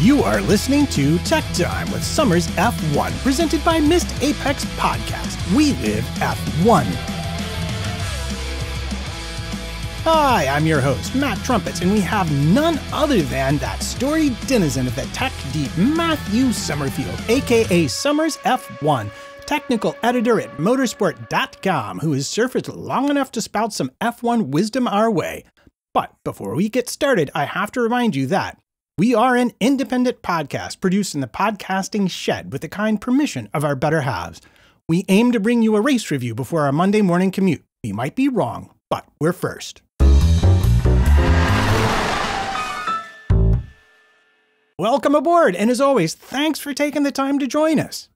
You are listening to Tech Time with Summers F1, presented by Mist Apex Podcast. We live F1. Hi, I'm your host, Matt Trumpets, and we have none other than that storied denizen of the tech deep, Matthew Somerfield, aka Summers F1, technical editor at motorsport.com, who has surfaced long enough to spout some F1 wisdom our way. But before we get started, I have to remind you that we are an independent podcast produced in the podcasting shed with the kind permission of our better halves. We aim to bring you a race review before our Monday morning commute. We might be wrong, but we're first. Welcome aboard, and as always, thanks for taking the time to join us.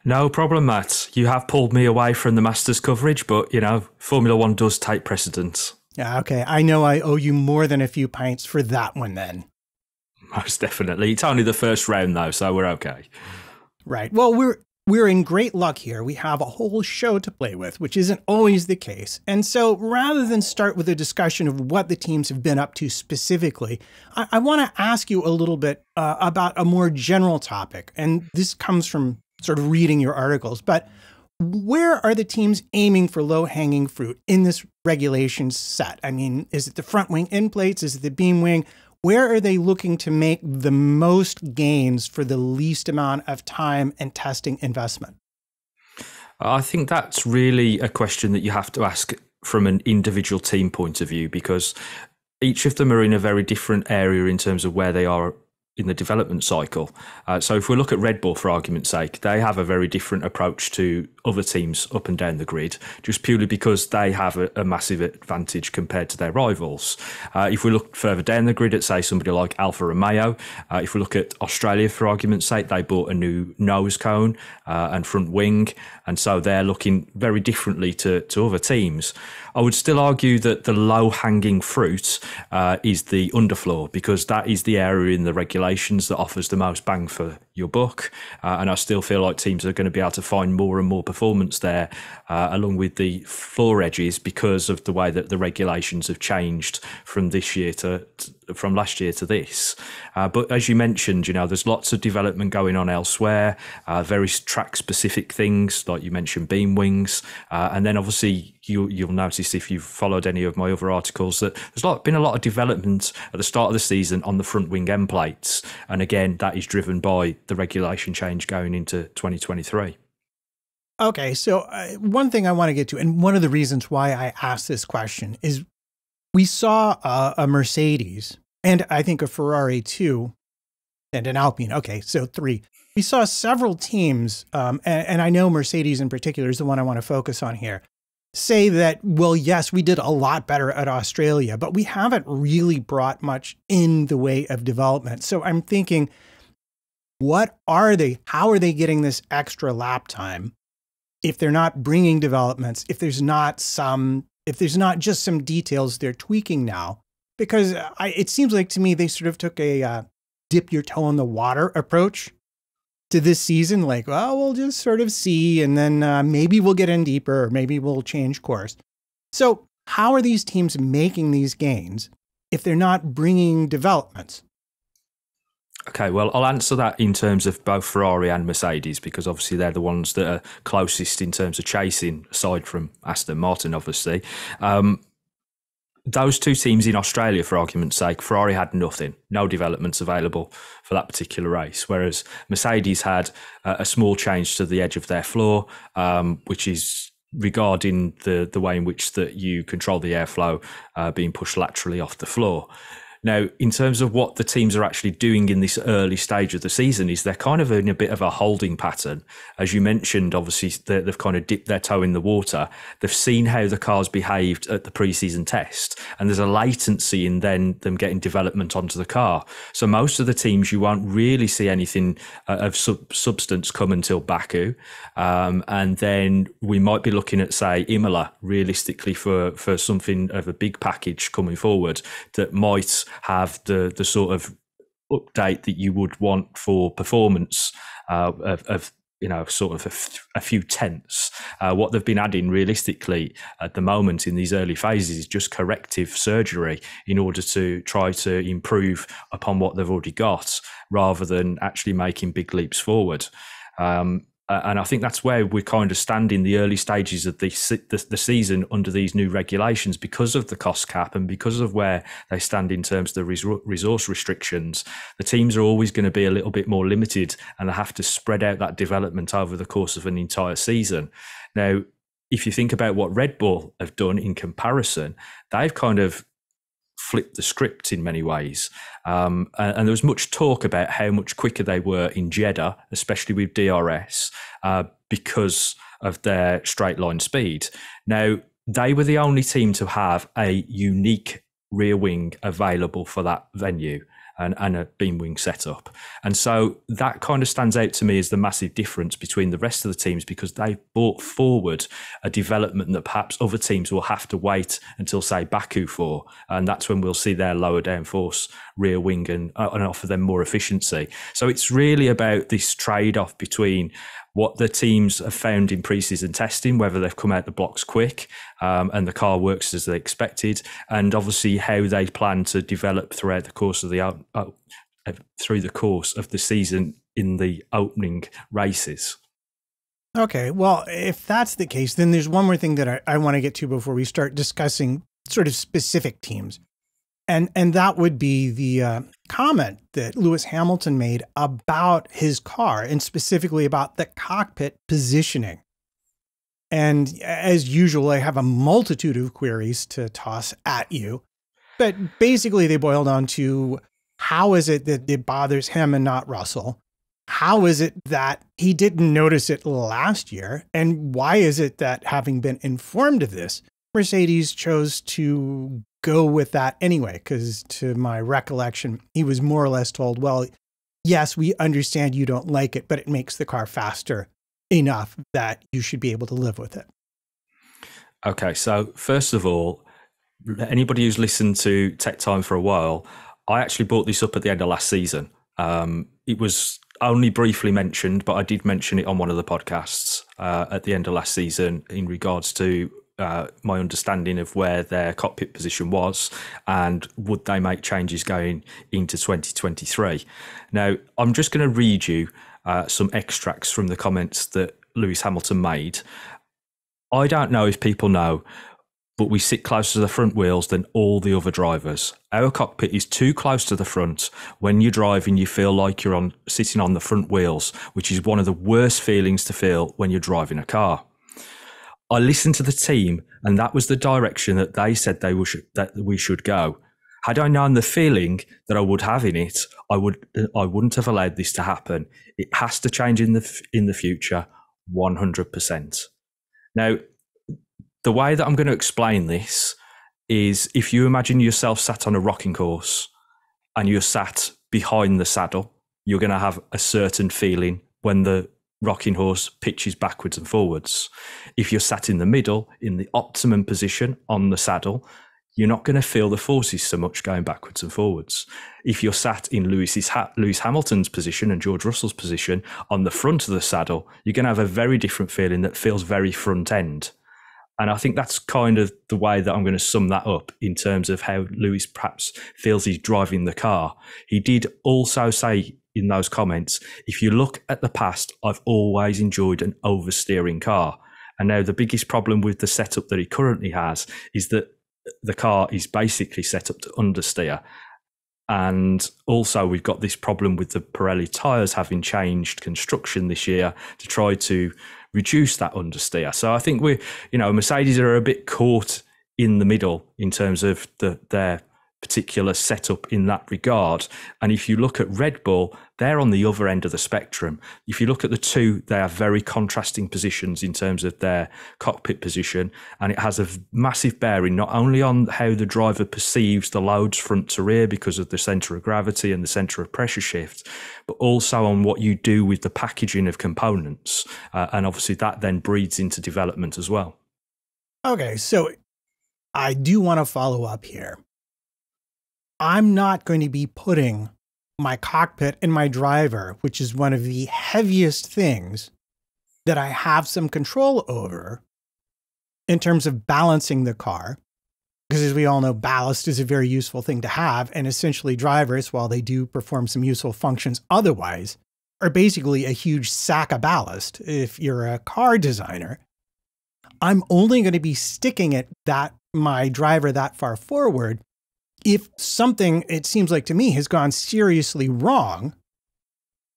No problem, Matt. You have pulled me away from the Masters coverage, but, you know, Formula One does take precedence. Yeah, okay, I know I owe you more than a few pints for that one then. Most definitely. It's only the first round, though, so we're okay. Right. Well, we're in great luck here. We have a whole show to play with, which isn't always the case. And so rather than start with a discussion of what the teams have been up to specifically, I want to ask you a little bit about a more general topic. And this comes from sort of reading your articles. But where are the teams aiming for low-hanging fruit in this regulations set? I mean, is it the front wing end plates? Is it the beam wing? Where are they looking to make the most gains for the least amount of time and testing investment? I think that's really a question that you have to ask from an individual team point of view, because each of them are in a very different area in terms of where they are in the development cycle. So if we look at Red Bull, for argument's sake, they have a very different approach to other teams up and down the grid, just purely because they have a massive advantage compared to their rivals. If we look further down the grid at, say, somebody like Alfa Romeo, if we look at Australia, for argument's sake, they bought a new nose cone and front wing, and so they're looking very differently to other teams. I would still argue that the low-hanging fruit is the underfloor, because that is the area in the regulations that offers the most bang for your buck. And I still feel like teams are going to be able to find more and more performance there, along with the floor edges, because of the way that the regulations have changed from this year from last year to this. But as you mentioned, you know, there's lots of development going on elsewhere, very track-specific things, like you mentioned, beam wings. And then obviously you'll notice if you've followed any of my other articles that there's been a lot of development at the start of the season on the front wing end plates. And again, that is driven by the regulation change going into 2023. Okay, so one thing I want to get to, and one of the reasons why I asked this question, is we saw a Mercedes, and I think a Ferrari too, and an Alpine. Okay, so three. We saw several teams, and I know Mercedes in particular is the one I want to focus on here, say that, well, yes, we did a lot better at Australia, but we haven't really brought much in the way of development. So I'm thinking, what are they? How are they getting this extra lap time if they're not bringing developments, if there's not just some details they're tweaking now? Because it seems like to me they sort of took a dip your toe in the water approach to this season, like, well, we'll just sort of see, and then maybe we'll get in deeper, or maybe we'll change course. So how are these teams making these gains if they're not bringing developments? Okay, well, I'll answer that in terms of both Ferrari and Mercedes, because obviously they're the ones that are closest in terms of chasing, aside from Aston Martin, obviously. Those two teams in Australia, for argument's sake, Ferrari had nothing, no developments available for that particular race, whereas Mercedes had a small change to the edge of their floor, which is regarding the way in which that you control the airflow being pushed laterally off the floor. Now, in terms of what the teams are actually doing in this early stage of the season, is they're kind of in a bit of a holding pattern. As you mentioned, obviously, they've kind of dipped their toe in the water. They've seen how the cars behaved at the pre-season test, and there's a latency in then them getting development onto the car. So most of the teams, you won't really see anything of substance come until Baku. And then we might be looking at, say, Imola, realistically, for something of a big package coming forward that might have the sort of update that you would want for performance of sort of a few tenths. What they've been adding realistically at the moment in these early phases is just corrective surgery in order to try to improve upon what they've already got, rather than actually making big leaps forward. And I think that's where we kind of stand in the early stages of the season under these new regulations, because of the cost cap and because of where they stand in terms of the resource restrictions. The teams are always going to be a little bit more limited, and they have to spread out that development over the course of an entire season. Now, if you think about what Red Bull have done in comparison, they've kind of flipped the script in many ways. And there was much talk about how much quicker they were in Jeddah, especially with DRS, because of their straight line speed. Now, they were the only team to have a unique rear wing available for that venue, and a beam wing setup. And so that kind of stands out to me as the massive difference between the rest of the teams, because they brought forward a development that perhaps other teams will have to wait until, say, Baku for. And that's when we'll see their lower downforce rear wing and offer them more efficiency. So it's really about this trade-off between what the teams have found in pre-season testing, whether they've come out the blocks quick and the car works as they expected, and obviously how they plan to develop throughout the course of the season in the opening races. Okay, well, if that's the case, then there's one more thing that I want to get to before we start discussing sort of specific teams. And that would be the comment that Lewis Hamilton made about his car, and specifically about the cockpit positioning. And as usual, I have a multitude of queries to toss at you. But basically, they boil down to, how is it that it bothers him and not Russell? How is it that he didn't notice it last year? And why is it that, having been informed of this, Mercedes chose to go with that anyway? Because to my recollection, he was more or less told, well, yes, we understand you don't like it, but it makes the car faster enough that you should be able to live with it. Okay, so first of all, anybody who's listened to Tech Time for a while, I actually brought this up at the end of last season. It was only briefly mentioned, but I did mention it on one of the podcasts at the end of last season in regards to my understanding of where their cockpit position was and would they make changes going into 2023. Now, I'm just going to read you some extracts from the comments that Lewis Hamilton made. I don't know if people know, but we sit closer to the front wheels than all the other drivers. Our cockpit is too close to the front. When you're driving, you feel like you're sitting on the front wheels, which is one of the worst feelings to feel when you're driving a car. I listened to the team, and that was the direction that they said that we should go. Had I known the feeling that I would have in it, I wouldn't have allowed this to happen. It has to change in the future, 100%. Now, the way that I'm going to explain this is, if you imagine yourself sat on a rocking horse and you're sat behind the saddle, you're going to have a certain feeling when the rocking horse pitches backwards and forwards. If you're sat in the middle, in the optimum position on the saddle, you're not going to feel the forces so much going backwards and forwards. If you're sat in Lewis Hamilton's position and George Russell's position on the front of the saddle, you're going to have a very different feeling that feels very front end. And I think that's kind of the way that I'm going to sum that up in terms of how Lewis perhaps feels he's driving the car. He did also say in those comments, if you look at the past, I've always enjoyed an oversteering car. And now the biggest problem with the setup that he currently has is that the car is basically set up to understeer. And also we've got this problem with the Pirelli tyres having changed construction this year to try to reduce that understeer. So I think Mercedes are a bit caught in the middle in terms of their particular setup in that regard. And if you look at Red Bull, they're on the other end of the spectrum. If you look at the two, they have very contrasting positions in terms of their cockpit position, and it has a massive bearing not only on how the driver perceives the loads front to rear because of the centre of gravity and the centre of pressure shift, but also on what you do with the packaging of components. And obviously that then breeds into development as well. Okay, so I do want to follow up here. I'm not going to be putting my cockpit and my driver, which is one of the heaviest things that I have some control over in terms of balancing the car. Because as we all know, ballast is a very useful thing to have. And essentially drivers, while they do perform some useful functions otherwise, are basically a huge sack of ballast. If you're a car designer, I'm only going to be sticking at my driver that far forward if something, it seems like to me, has gone seriously wrong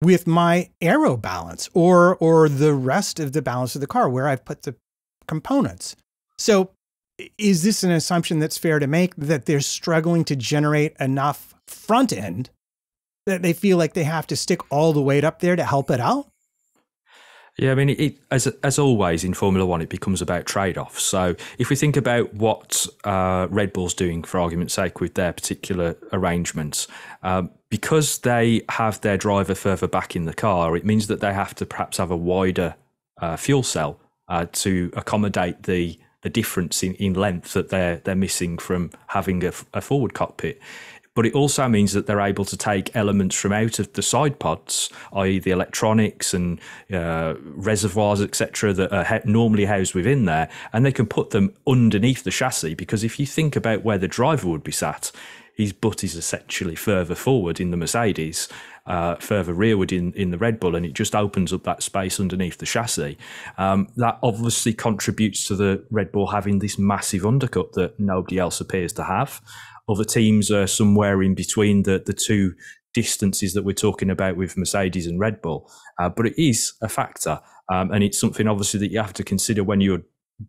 with my aero balance or the rest of the balance of the car where I've put the components. So is this an assumption that's fair to make, that they're struggling to generate enough front end that they feel like they have to stick all the weight up there to help it out? Yeah, I mean, as always in Formula One, it becomes about trade-offs. So if we think about what Red Bull's doing, for argument's sake, with their particular arrangements, because they have their driver further back in the car, it means that they have to perhaps have a wider fuel cell to accommodate the difference in length that they're missing from having a forward cockpit. But it also means that they're able to take elements from out of the side pods, i.e. the electronics and reservoirs, etc., that are normally housed within there, and they can put them underneath the chassis. Because if you think about where the driver would be sat, his butt is essentially further forward in the Mercedes, further rearward in the Red Bull, and it just opens up that space underneath the chassis. That obviously contributes to the Red Bull having this massive undercut that nobody else appears to have. Other teams are somewhere in between the two distances that we're talking about with Mercedes and Red Bull. But it is a factor. And it's something obviously that you have to consider when you're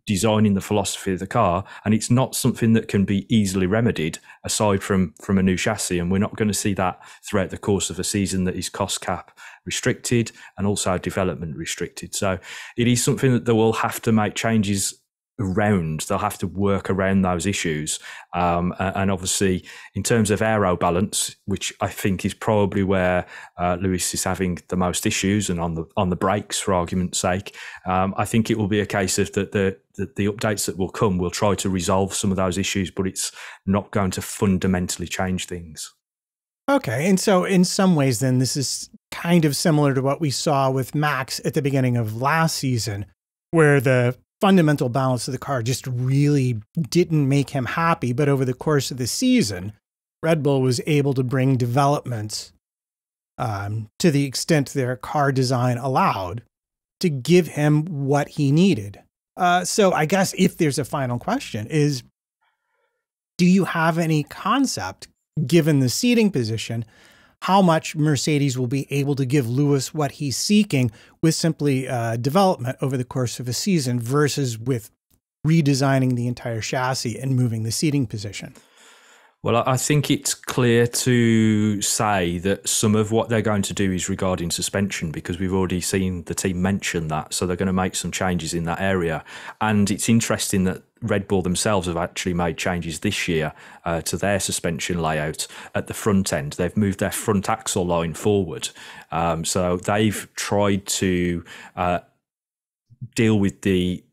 designing the philosophy of the car. And it's not something that can be easily remedied aside from a new chassis. And we're not going to see that throughout the course of a season that is cost cap restricted and also development restricted. So it is something that they will have to make changes around. They'll have to work around those issues. And obviously, in terms of aero balance, which I think is probably where Lewis is having the most issues, and on the brakes, for argument's sake, I think it will be a case of that the updates that will come will try to resolve some of those issues, but it's not going to fundamentally change things. Okay. And so in some ways, then, this is kind of similar to what we saw with Max at the beginning of last season, where the fundamental balance of the car just really didn't make him happy. But over the course of the season, Red Bull was able to bring developments to the extent their car design allowed to give him what he needed. So I guess if there's a final question is, do you have any concept, given the seating position, how much Mercedes will be able to give Lewis what he's seeking with simply development over the course of a season versus with redesigning the entire chassis and moving the seating position? Well, I think it's clear to say that some of what they're going to do is regarding suspension, because we've already seen the team mention that. So they're going to make some changes in that area. And it's interesting that Red Bull themselves have actually made changes this year to their suspension layout at the front end. They've moved their front axle line forward. So they've tried to deal with the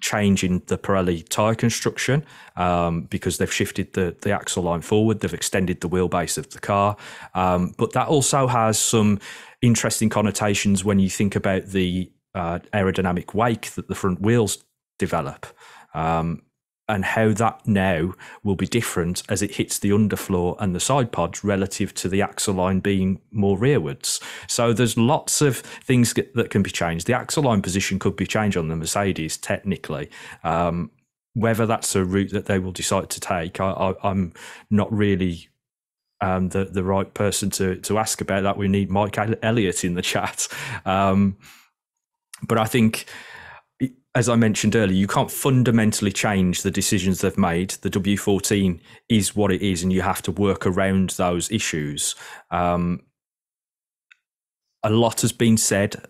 change in the Pirelli tyre construction because they've shifted the axle line forward. They've extended the wheelbase of the car. But that also has some interesting connotations when you think about the aerodynamic wake that the front wheels develop. And how that now will be different as it hits the underfloor and the side pods relative to the axle line being more rearwards. So there's lots of things that can be changed. The axle line position could be changed on the Mercedes technically. Whether that's a route that they will decide to take, I'm not really the right person to ask about that. We need Mike Elliott in the chat. But I think, as I mentioned earlier, you can't fundamentally change the decisions they've made. The W14 is what it is, and you have to work around those issues. A lot has been said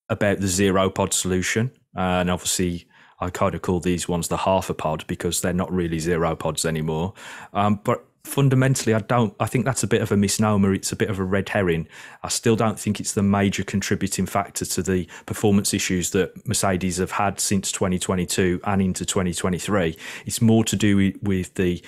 about the zero pod solution, and obviously I kind of call these ones the half a pod because they're not really zero pods anymore. But fundamentally, I think that's a bit of a misnomer. It's a bit of a red herring. I still don't think it's the major contributing factor to the performance issues that Mercedes have had since 2022 and into 2023. It's more to do with the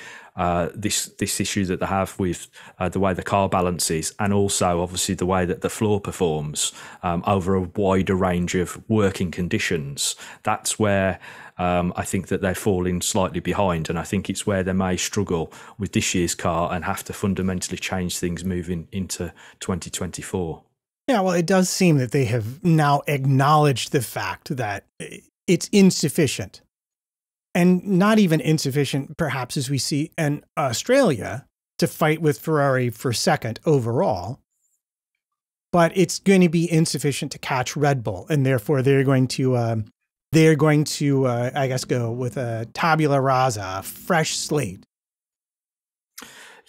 this issue that they have with the way the car balances, and also obviously the way that the floor performs over a wider range of working conditions. That's where I think that they're falling slightly behind, and I think it's where they may struggle with this year's car and have to fundamentally change things moving into 2024. Yeah, well, it does seem that they have now acknowledged the fact that it's insufficient. And not even insufficient, perhaps, as we see in Australia, to fight with Ferrari for second overall. But it's going to be insufficient to catch Red Bull, and therefore they're going to, I guess, go with a tabula rasa, a fresh slate.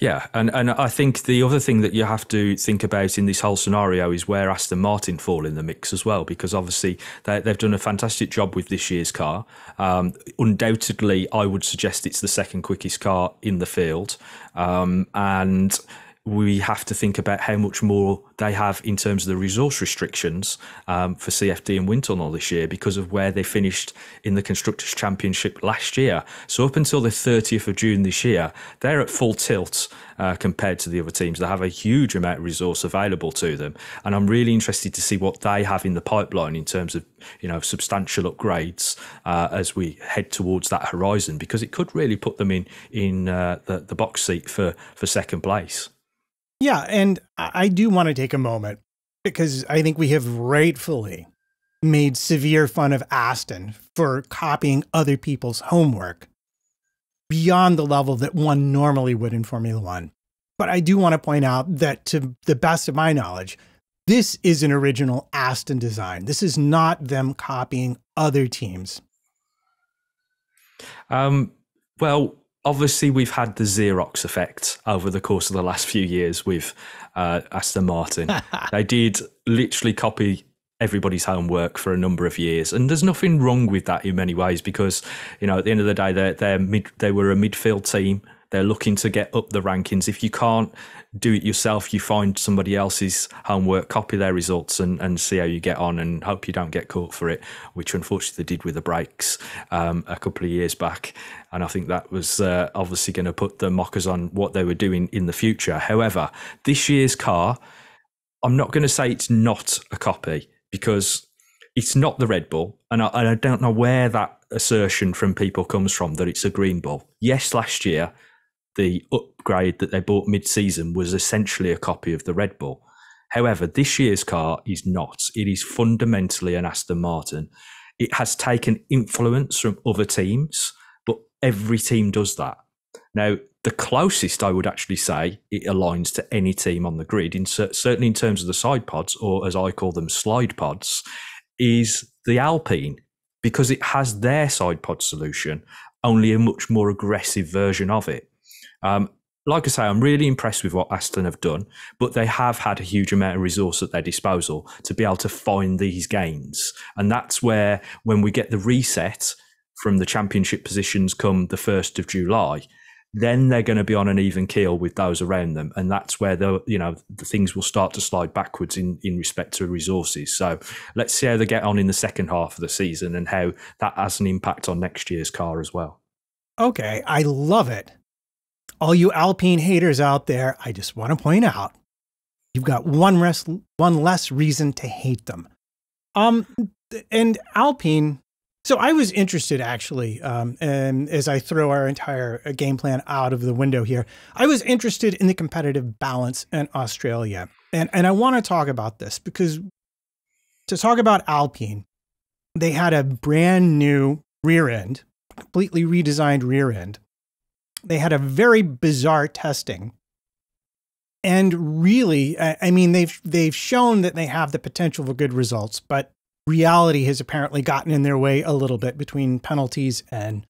Yeah, and I think the other thing that you have to think about in this whole scenario is where Aston Martin fall in the mix as well, because obviously they've done a fantastic job with this year's car. Undoubtedly, I would suggest it's the second quickest car in the field, and we have to think about how much more they have in terms of the resource restrictions for CFD and wind tunnel this year because of where they finished in the Constructors' Championship last year. So up until the 30th of June this year, they're at full tilt compared to the other teams. They have a huge amount of resource available to them. And I'm really interested to see what they have in the pipeline in terms of, substantial upgrades as we head towards that horizon, because it could really put them in the box seat for second place. Yeah, and I do want to take a moment because I think we have rightfully made severe fun of Aston for copying other people's homework beyond the level that one normally would in Formula One. But I do want to point out that to the best of my knowledge, this is an original Aston design. This is not them copying other teams. Well, obviously, we've had the Xerox effect over the course of the last few years with Aston Martin. They did literally copy everybody's homework for a number of years, and there's nothing wrong with that in many ways because, at the end of the day, they were a midfield team. They're looking to get up the rankings. If you can't do it yourself, you find somebody else's homework, copy their results and see how you get on and hope you don't get caught for it, which unfortunately they did with the brakes a couple of years back. And I think that was obviously going to put the mockers on what they were doing in the future. However, this year's car, I'm not going to say it's not a copy because it's not the Red Bull. And I don't know where that assertion from people comes from that it's a Green Bull. Yes, last year, the upgrade that they bought mid-season was essentially a copy of the Red Bull. However, this year's car is not. It is fundamentally an Aston Martin. It has taken influence from other teams, but every team does that. Now, the closest I would actually say it aligns to any team on the grid, certainly in terms of the side pods, or as I call them, slide pods, is the Alpine, because it has their side pod solution, only a much more aggressive version of it. Like I say, I'm really impressed with what Aston have done, but they have had a huge amount of resource at their disposal to be able to find these gains. And that's where, when we get the reset from the championship positions come the 1st of July, then they're going to be on an even keel with those around them. And that's where the things will start to slide backwards in respect to resources. So let's see how they get on in the second half of the season and how that has an impact on next year's car as well. Okay, I love it. All you Alpine haters out there, I just want to point out, you've got one less reason to hate them. And Alpine, so I was interested actually, and as I throw our entire game plan out of the window here, I was interested in the competitive balance in Australia. And I want to talk about this because to talk about Alpine, they had a brand new rear end, completely redesigned rear end. They had a very bizarre testing. And really, I mean, they've shown that they have the potential for good results, but reality has apparently gotten in their way a little bit between penalties and,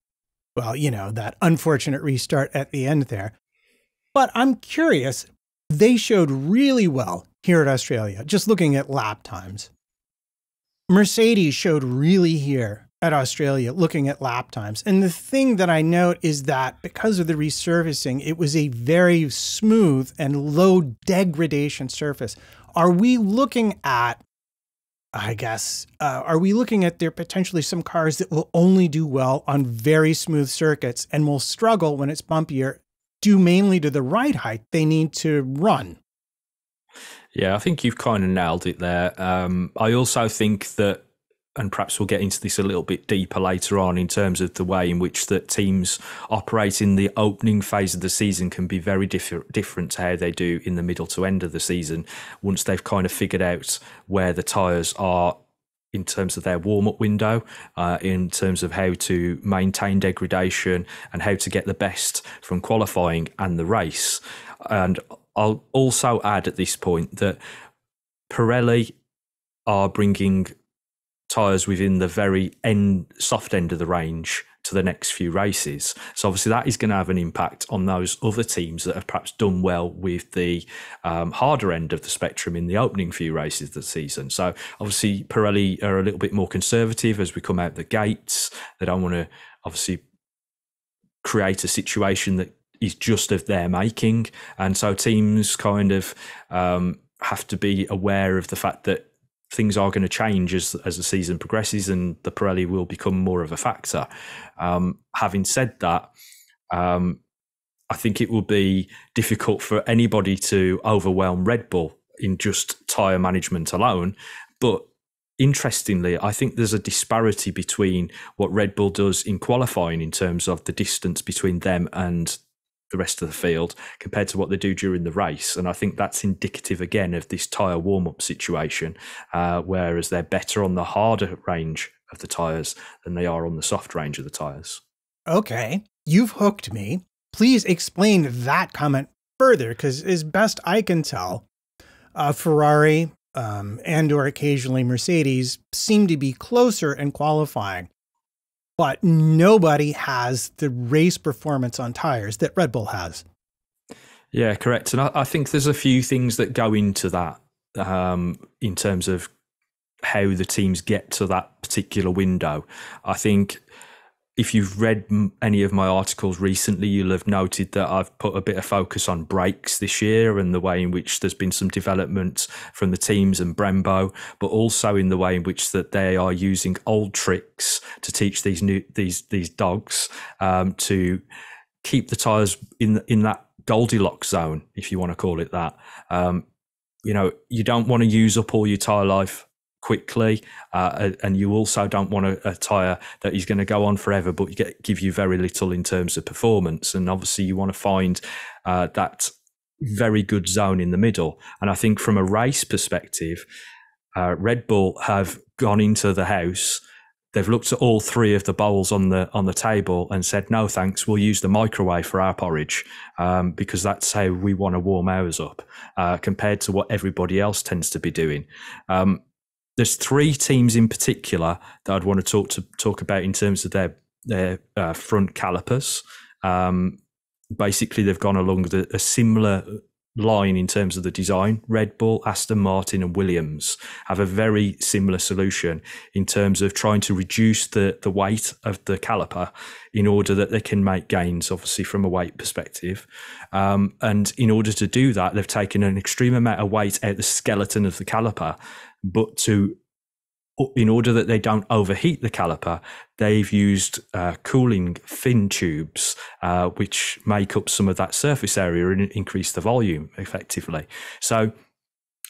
well, that unfortunate restart at the end there. But I'm curious, they showed really well here at Australia, just looking at lap times. Mercedes showed really at Australia looking at lap times. And the thing that I note is that because of the resurfacing, it was a very smooth and low degradation surface. Are we looking at, are we looking at there potentially some cars that will only do well on very smooth circuits and will struggle when it's bumpier, due mainly to the ride height they need to run? Yeah, I think you've kind of nailed it there. I also think that, and perhaps we'll get into this a little bit deeper later on, in terms of the way in which that teams operate in the opening phase of the season can be very different to how they do in the middle to end of the season, once they've kind of figured out where the tyres are in terms of their warm-up window, in terms of how to maintain degradation and how to get the best from qualifying and the race. And I'll also add at this point that Pirelli are bringing tyres within the very soft end of the range to the next few races. So obviously that is going to have an impact on those other teams that have perhaps done well with the harder end of the spectrum in the opening few races of the season. So obviously Pirelli are a little bit more conservative as we come out the gates. They don't want to obviously create a situation that is just of their making. And so teams kind of have to be aware of the fact that things are going to change as the season progresses, and the Pirelli will become more of a factor. Having said that, I think it will be difficult for anybody to overwhelm Red Bull in just tyre management alone. But interestingly, I think there's a disparity between what Red Bull does in qualifying in terms of the distance between them and the rest of the field compared to what they do during the race. And I think that's indicative again of this tyre warm-up situation, whereas they're better on the harder range of the tyres than they are on the soft range of the tyres. Okay, you've hooked me. Please explain that comment further, because as best I can tell, Ferrari and or occasionally Mercedes seem to be closer in qualifying, but nobody has the race performance on tires that Red Bull has. Yeah, correct. And I think there's a few things that go into that in terms of how the teams get to that particular window. I think if you've read any of my articles recently, you'll have noted that I've put a bit of focus on brakes this year and the way in which there's been some development from the teams and Brembo, but also in the way in which that they are using old tricks to teach these dogs to keep the tyres in that Goldilocks zone, if you want to call it that. You don't want to use up all your tyre life quickly, and you also don't want a tyre that is going to go on forever but give you very little in terms of performance. And obviously you want to find that very good zone in the middle. And I think from a race perspective, Red Bull have gone into the house, they've looked at all three of the bowls on the table and said, no thanks, we'll use the microwave for our porridge, because that's how we want to warm ours up, compared to what everybody else tends to be doing. There's three teams in particular that I'd want to talk about in terms of their front calipers. Basically, they've gone along a similar line in terms of the design. Red Bull, Aston Martin and Williams have a very similar solution in terms of trying to reduce the weight of the caliper in order that they can make gains, obviously, from a weight perspective. And in order to do that, they've taken an extreme amount of weight out the skeleton of the caliper, but in order that they don't overheat the caliper, they've used cooling fin tubes, which make up some of that surface area and increase the volume effectively. So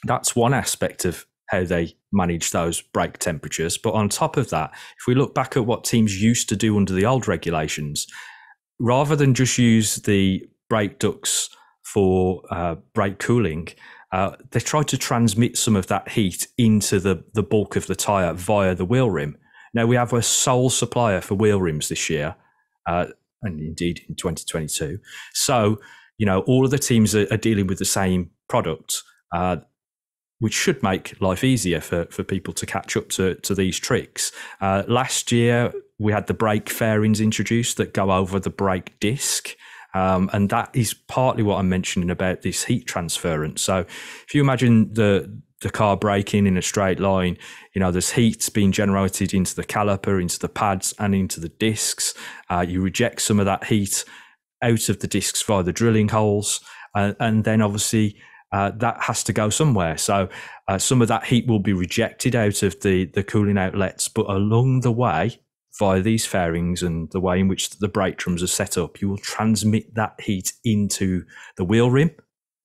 that's one aspect of how they manage those brake temperatures. But on top of that, if we look back at what teams used to do under the old regulations, rather than just use the brake ducts for brake cooling, they tried to transmit some of that heat into the bulk of the tyre via the wheel rim. Now, we have a sole supplier for wheel rims this year, and indeed in 2022. So, all of the teams are dealing with the same product, which should make life easier for people to catch up to these tricks. Last year, we had the brake fairings introduced that go over the brake disc. And that is partly what I'm mentioning about this heat transference. So if you imagine the the car braking in a straight line. There's heat being generated into the caliper, into the pads, and into the discs. You reject some of that heat out of the discs via the drilling holes, and then obviously that has to go somewhere. So some of that heat will be rejected out of the cooling outlets, but along the way, via these fairings and the way in which the brake drums are set up, you will transmit that heat into the wheel rim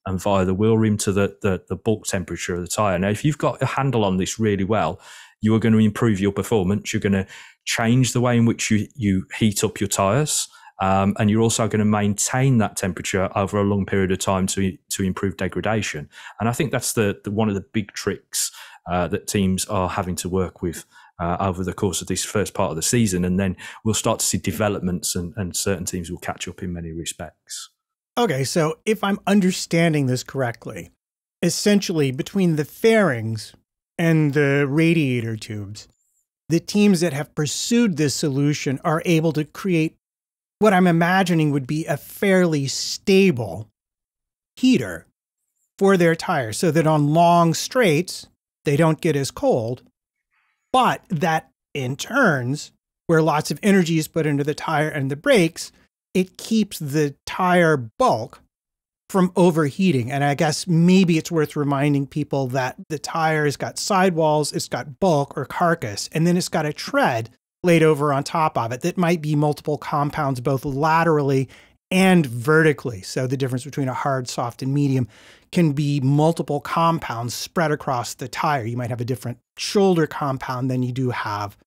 and via the wheel rim to the bulk temperature of the tyre. Now, if you've got a handle on this really well, you are going to improve your performance. You're going to change the way in which you heat up your tyres. And you're also going to maintain that temperature over a long period of time to improve degradation. And I think that's the one of the big tricks that teams are having to work with over the course of this first part of the season. And then we'll start to see developments and certain teams will catch up in many respects. Okay, so if I'm understanding this correctly, essentially between the fairings and the radiator tubes, the teams that have pursued this solution are able to create what I'm imagining would be a fairly stable heater for their tires so that on long straights, they don't get as cold, but that in turns, where lots of energy is put into the tire and the brakes, it keeps the tire bulk from overheating. And I guess maybe it's worth reminding people that the tire has got sidewalls, it's got bulk or carcass, and then it's got a tread laid over on top of it that might be multiple compounds both laterally and vertically. So the difference between a hard, soft, and medium can be multiple compounds spread across the tire. You might have a different shoulder compound than you do have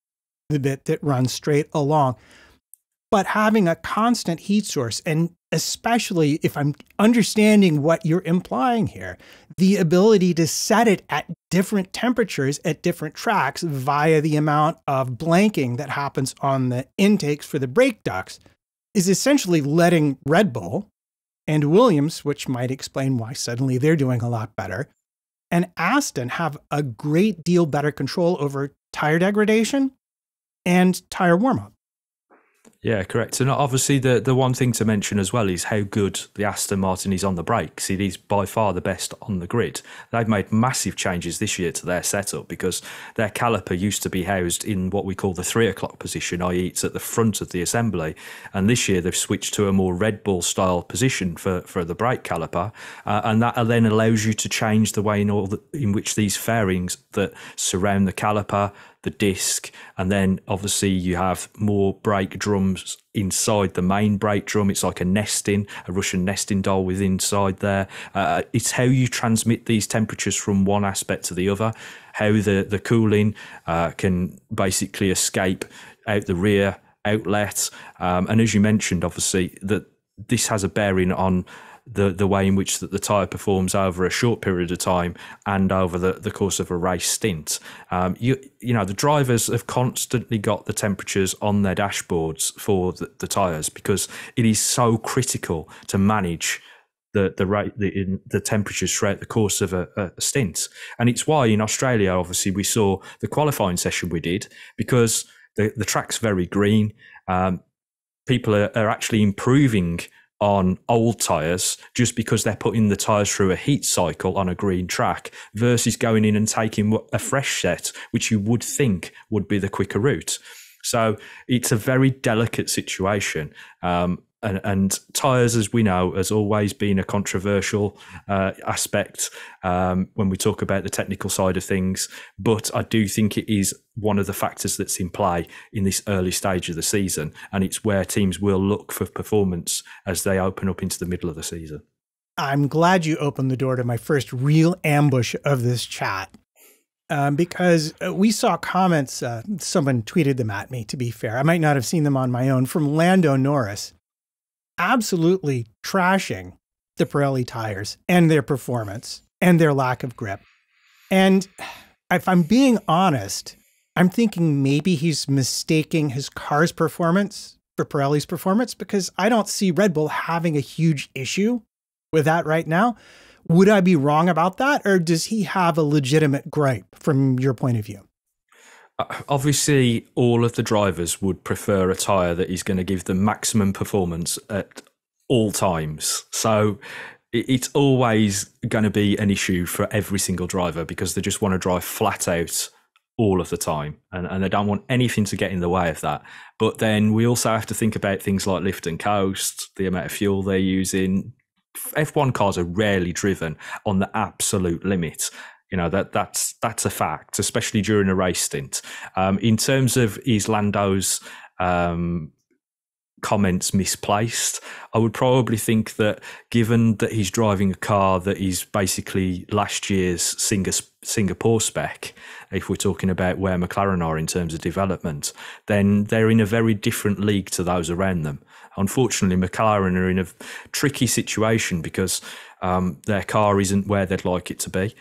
the bit that runs straight along. But having a constant heat source, and especially if I'm understanding what you're implying here, the ability to set it at different temperatures at different tracks via the amount of blanking that happens on the intakes for the brake ducts is essentially letting Red Bull and Williams, which might explain why suddenly they're doing a lot better, and Aston have a great deal better control over tire degradation and tire warm-up. Yeah, correct. And obviously the one thing to mention as well is how good the Aston Martin is on the brakes. It is by far the best on the grid. They've made massive changes this year to their setup because their caliper used to be housed in what we call the 3 o'clock position, i.e. it's at the front of the assembly. And this year they've switched to a more Red Bull style position for the brake caliper. And that then allows you to change the way in which these fairings that surround the caliper, the disc, and then obviously you have more brake drums inside the main brake drum. It's like a Russian nesting doll with inside there. It's how you transmit these temperatures from one aspect to the other, how the cooling can basically escape out the rear outlet. And as you mentioned, obviously, that this has a bearing on the way in which that the tyre performs over a short period of time and over the course of a race stint. You know, the drivers have constantly got the temperatures on their dashboards for the tyres because it is so critical to manage the temperatures throughout the course of a stint. And it's why in Australia, obviously, we saw the qualifying session we did because the track's very green. People are actually improving on old tyres just because they're putting the tyres through a heat cycle on a green track versus going in and taking a fresh set, which you would think would be the quicker route. So it's a very delicate situation. And tyres, as we know, has always been a controversial aspect when we talk about the technical side of things. But I do think it is one of the factors that's in play in this early stage of the season. And it's where teams will look for performance as they open up into the middle of the season. I'm glad you opened the door to my first real ambush of this chat. Because we saw comments, someone tweeted them at me, to be fair. I might not have seen them on my own, from Lando Norris, absolutely trashing the Pirelli tires and their performance and their lack of grip. And if I'm being honest, I'm thinking maybe he's mistaking his car's performance for Pirelli's performance because I don't see Red Bull having a huge issue with that right now. Would I be wrong about that? Or does he have a legitimate gripe from your point of view? Obviously, all of the drivers would prefer a tyre that is going to give them maximum performance at all times. So it's always going to be an issue for every single driver because they just want to drive flat out all of the time, and they don't want anything to get in the way of that. But then we also have to think about things like lift and coast, the amount of fuel they're using. F1 cars are rarely driven on the absolute limit. You know, that's a fact, especially during a race stint. In terms of is Lando's comments misplaced, I would probably think that given that he's driving a car that is basically last year's Singapore spec, if we're talking about where McLaren are in terms of development, then they're in a very different league to those around them. Unfortunately, McLaren are in a tricky situation because their car isn't where they'd like it to be.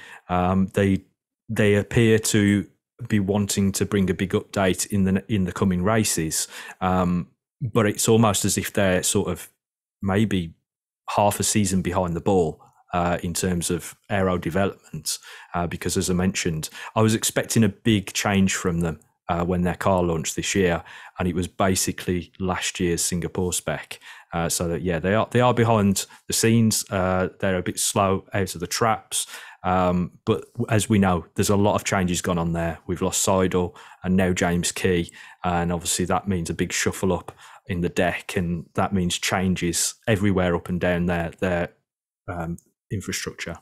They appear to be wanting to bring a big update in the coming races, but it's almost as if they're sort of maybe half a season behind the ball in terms of aero development, because as I mentioned, I was expecting a big change from them when their car launched this year, and it was basically last year's Singapore spec. So that, yeah, they are behind the scenes. They're a bit slow out of the traps. But as we know, there's a lot of changes gone on there. We've lost Seidel and now James Key, and obviously that means a big shuffle up in the deck, and that means changes everywhere up and down their infrastructure.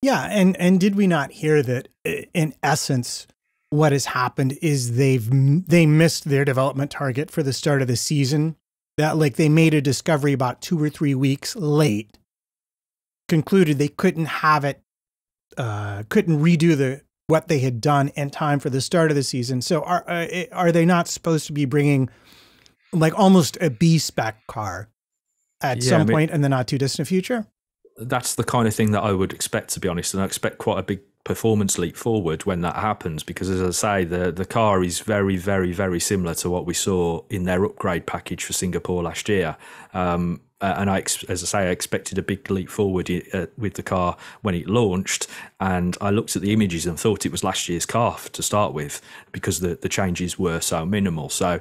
Yeah, and did we not hear that in essence what has happened is they missed their development target for the start of the season? That like they made a discovery about 2 or 3 weeks late, concluded they couldn't have it, couldn't redo what they had done in time for the start of the season. So are they not supposed to be bringing like almost a B spec car at some point in the not too distant future? That's the kind of thing that I would expect, to be honest, and I expect quite a big performance leap forward when that happens, because as I say, the car is very, very, very similar to what we saw in their upgrade package for Singapore last year. And as I say, I expected a big leap forward with the car when it launched, and I looked at the images and thought it was last year's car to start with, because the changes were so minimal. So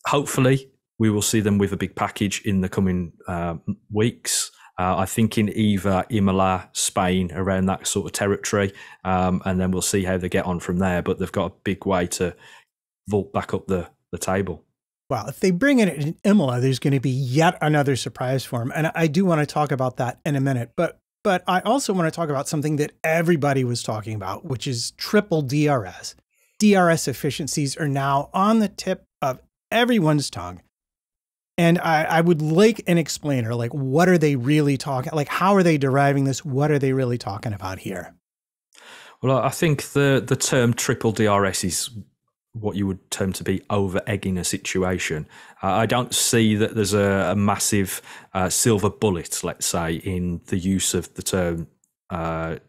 hopefully we will see them with a big package in the coming weeks. I think in either Imola, Spain, around that sort of territory, and then we'll see how they get on from there. But they've got a big way to vault back up the table. Well, if they bring it in Imola, there's going to be yet another surprise for them. And I do want to talk about that in a minute. But I also want to talk about something that everybody was talking about, which is triple DRS. DRS efficiencies are now on the tip of everyone's tongue. And I would like an explainer, like what are they really talking, like how are they deriving this? What are they really talking about here? Well, I think the term triple DRS is what you would term to be over-egging a situation. I don't see that there's a massive silver bullet, let's say, in the use of the term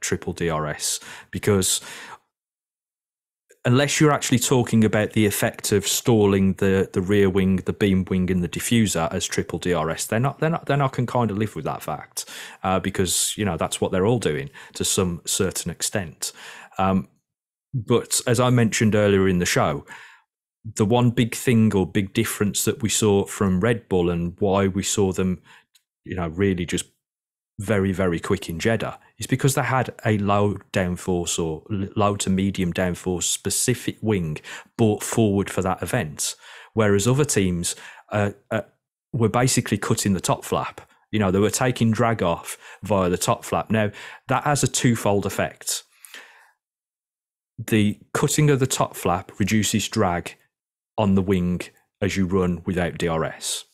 triple DRS, because unless you're actually talking about the effect of stalling the rear wing, the beam wing, and the diffuser as triple DRS, then I can kind of live with that fact, because that's what they're all doing to some certain extent. But as I mentioned earlier in the show, the one big thing or big difference that we saw from Red Bull and why we saw them, really just very, very quick in Jeddah is because they had a low downforce or low to medium downforce specific wing brought forward for that event. Whereas other teams were basically cutting the top flap. They were taking drag off via the top flap. Now, that has a twofold effect. The cutting of the top flap reduces drag on the wing as you run without DRS.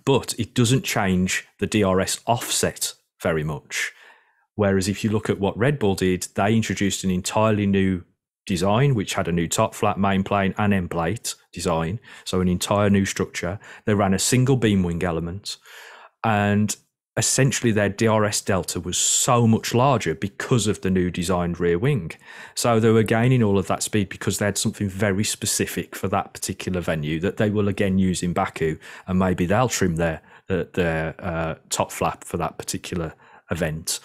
But it doesn't change the DRS offset very much. Whereas if you look at what Red Bull did, they introduced an entirely new design, which had a new top flap, main plane and end plate design. So an entire new structure. They ran a single beam wing element, and essentially their DRS delta was so much larger because of the new designed rear wing. So they were gaining all of that speed because they had something very specific for that particular venue that they will again use in Baku, and maybe they'll trim their top flap for that particular event,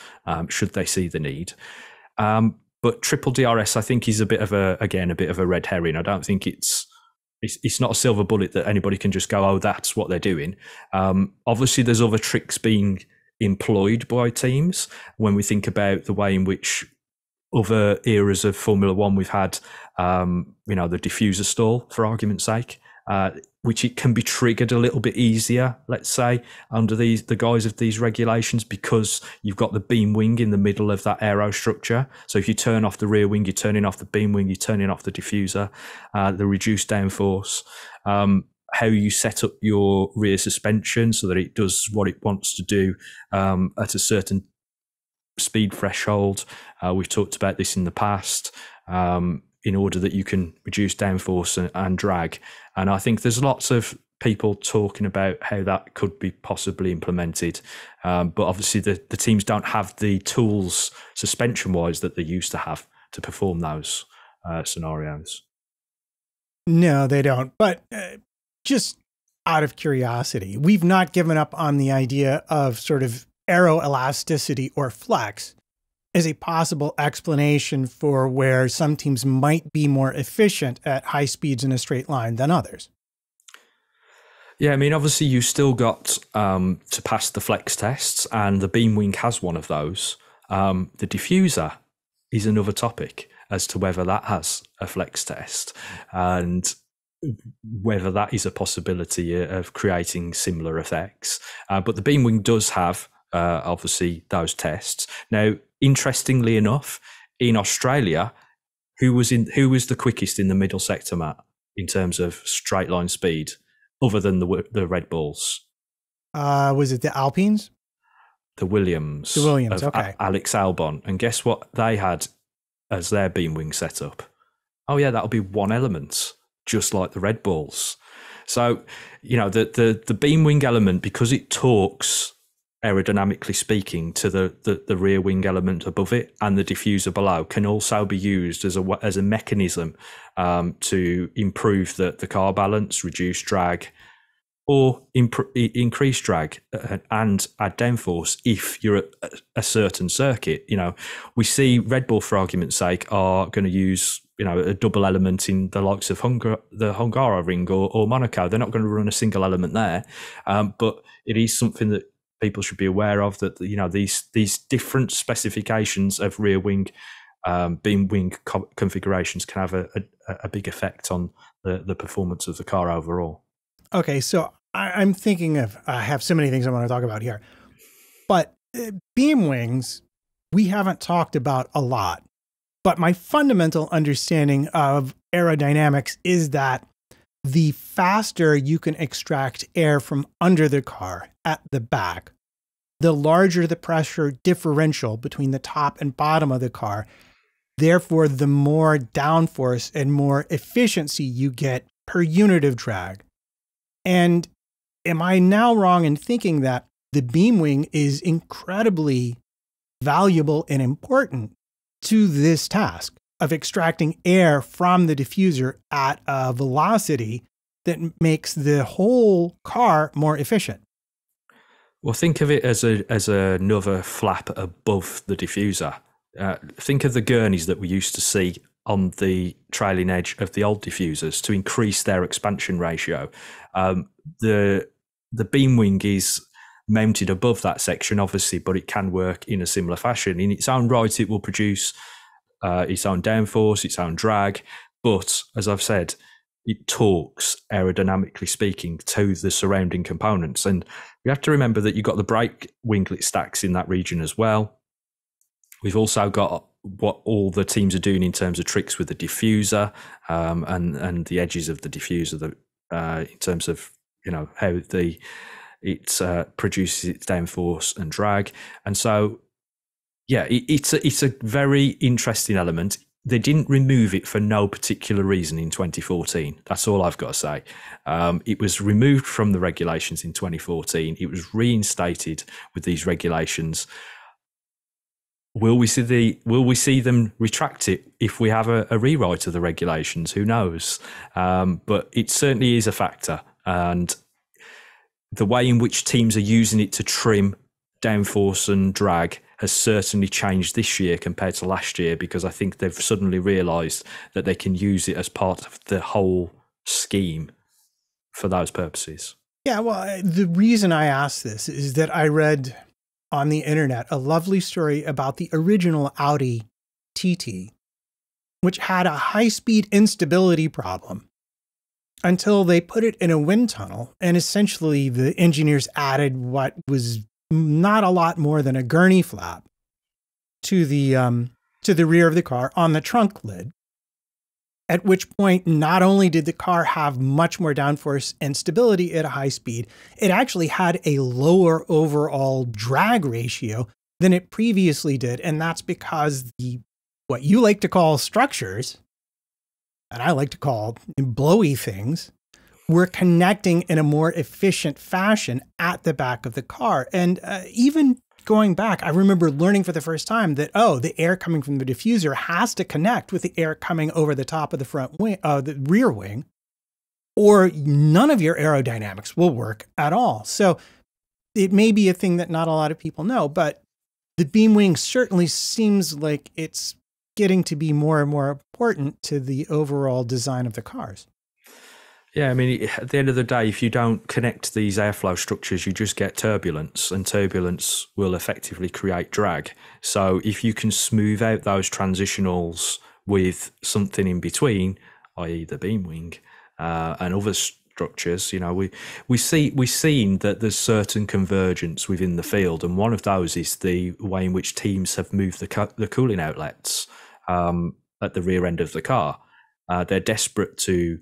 should they see the need. But triple DRS, I think, is a bit of a red herring. I don't think it's not a silver bullet that anybody can just go, oh, that's what they're doing. Obviously, there's other tricks being employed by teams. When we think about the way in which other eras of Formula One we've had, the diffuser stall, for argument's sake, which it can be triggered a little bit easier, let's say, under the guise of these regulations, because you've got the beam wing in the middle of that aero structure. So if you turn off the rear wing, you're turning off the beam wing, you're turning off the diffuser, the reduced downforce, how you set up your rear suspension so that it does what it wants to do at a certain speed threshold. We've talked about this in the past, in order that you can reduce downforce and drag. And I think there's lots of people talking about how that could be possibly implemented. But obviously the teams don't have the tools suspension-wise that they used to have to perform those scenarios. No, they don't. But just out of curiosity, we've not given up on the idea of sort of aeroelasticity or flex as a possible explanation for where some teams might be more efficient at high speeds in a straight line than others. Yeah, I mean, obviously you still got to pass the flex tests, and the beam wing has one of those. The diffuser is another topic as to whether that has a flex test and whether that is a possibility of creating similar effects. But the beam wing does have obviously those tests. Now, interestingly enough, in Australia, who was the quickest in the middle sector, Matt, in terms of straight line speed, other than the Red Bulls? Was it the Alpines? The Williams. The Williams, okay. Alex Albon. And guess what they had as their beam wing setup? Oh yeah, that'll be one element, just like the Red Bulls. So, the beam wing element, because it talks aerodynamically speaking to the rear wing element above it and the diffuser below, can also be used as a mechanism to improve the car balance, reduce drag, or increase drag and add downforce if you're at a certain circuit. We see Red Bull, for argument's sake, are going to use a double element in the likes of the Hungaroring or Monaco. They're not going to run a single element there, but it is something that people should be aware of, that these different specifications of rear wing, beam wing configurations can have a big effect on the performance of the car overall. Okay, so I'm thinking of, I have so many things I want to talk about here, but beam wings, we haven't talked about a lot, but my fundamental understanding of aerodynamics is that the faster you can extract air from under the car at the back, the larger the pressure differential between the top and bottom of the car. Therefore, the more downforce and more efficiency you get per unit of drag. And am I now wrong in thinking that the beam wing is incredibly valuable and important to this task of extracting air from the diffuser at a velocity that makes the whole car more efficient? Well, think of it as another flap above the diffuser. Think of the gurneys that we used to see on the trailing edge of the old diffusers to increase their expansion ratio. The beam wing is mounted above that section, obviously, but it can work in a similar fashion. In its own right, it will produce its own downforce, its own drag. But as I've said, it talks, aerodynamically speaking, to the surrounding components. And you have to remember that you've got the brake winglet stacks in that region as well. We've also got what all the teams are doing in terms of tricks with the diffuser and the edges of the diffuser, in terms of how it produces its downforce and drag. And so, yeah, it's a very interesting element. They didn't remove it for no particular reason in 2014. That's all I've got to say. It was removed from the regulations in 2014. It was reinstated with these regulations. Will we see them retract it if we have a rewrite of the regulations? Who knows? But it certainly is a factor, and the way in which teams are using it to trim downforce and drag has certainly changed this year compared to last year, because I think they've suddenly realised that they can use it as part of the whole scheme for those purposes. Yeah, well, the reason I asked this is that I read on the internet a lovely story about the original Audi TT, which had a high-speed instability problem until they put it in a wind tunnel. And essentially the engineers added what was not a lot more than a gurney flap to the rear of the car on the trunk lid. At which point, not only did the car have much more downforce and stability at a high speed, it actually had a lower overall drag ratio than it previously did. And that's because what you like to call structures, and I like to call blowy things, were connecting in a more efficient fashion at the back of the car. And even going back, I remember learning for the first time that, the air coming from the diffuser has to connect with the air coming over the top of the front wing, the rear wing, or none of your aerodynamics will work at all. So it may be a thing that not a lot of people know, but the beam wing certainly seems like it's getting to be more and more important to the overall design of the cars. Yeah, I mean, at the end of the day, if you don't connect these airflow structures, you just get turbulence, and turbulence will effectively create drag. So if you can smooth out those transitionals with something in between, i.e. the beam wing and other structures, we've seen that there's certain convergence within the field, and one of those is the way in which teams have moved the cooling outlets at the rear end of the car. They're desperate to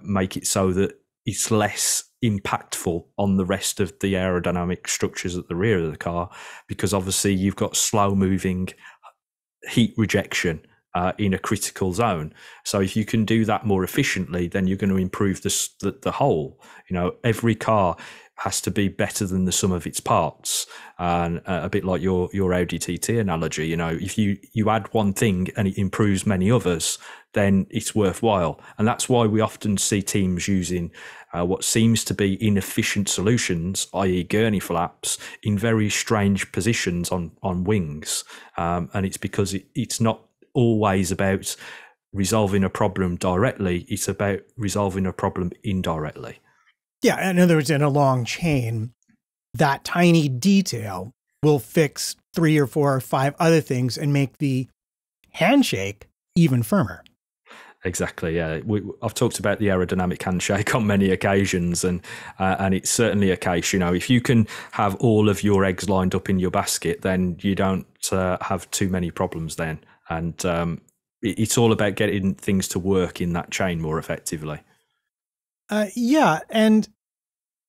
make it so that it's less impactful on the rest of the aerodynamic structures at the rear of the car, because obviously you've got slow moving heat rejection in a critical zone. So if you can do that more efficiently, then you're going to improve the whole. Every car has to be better than the sum of its parts, and a bit like your Audi TT analogy. If you add one thing and it improves many others, then it's worthwhile. And that's why we often see teams using what seems to be inefficient solutions, i.e. gurney flaps, in very strange positions on wings. And it's because it's not always about resolving a problem directly, it's about resolving a problem indirectly. Yeah, in other words, in a long chain, that tiny detail will fix 3 or 4 or 5 other things and make the handshake even firmer. Exactly. Yeah, I've talked about the aerodynamic handshake on many occasions, and it's certainly a case. If you can have all of your eggs lined up in your basket, then you don't have too many problems then. And it's all about getting things to work in that chain more effectively. Yeah, and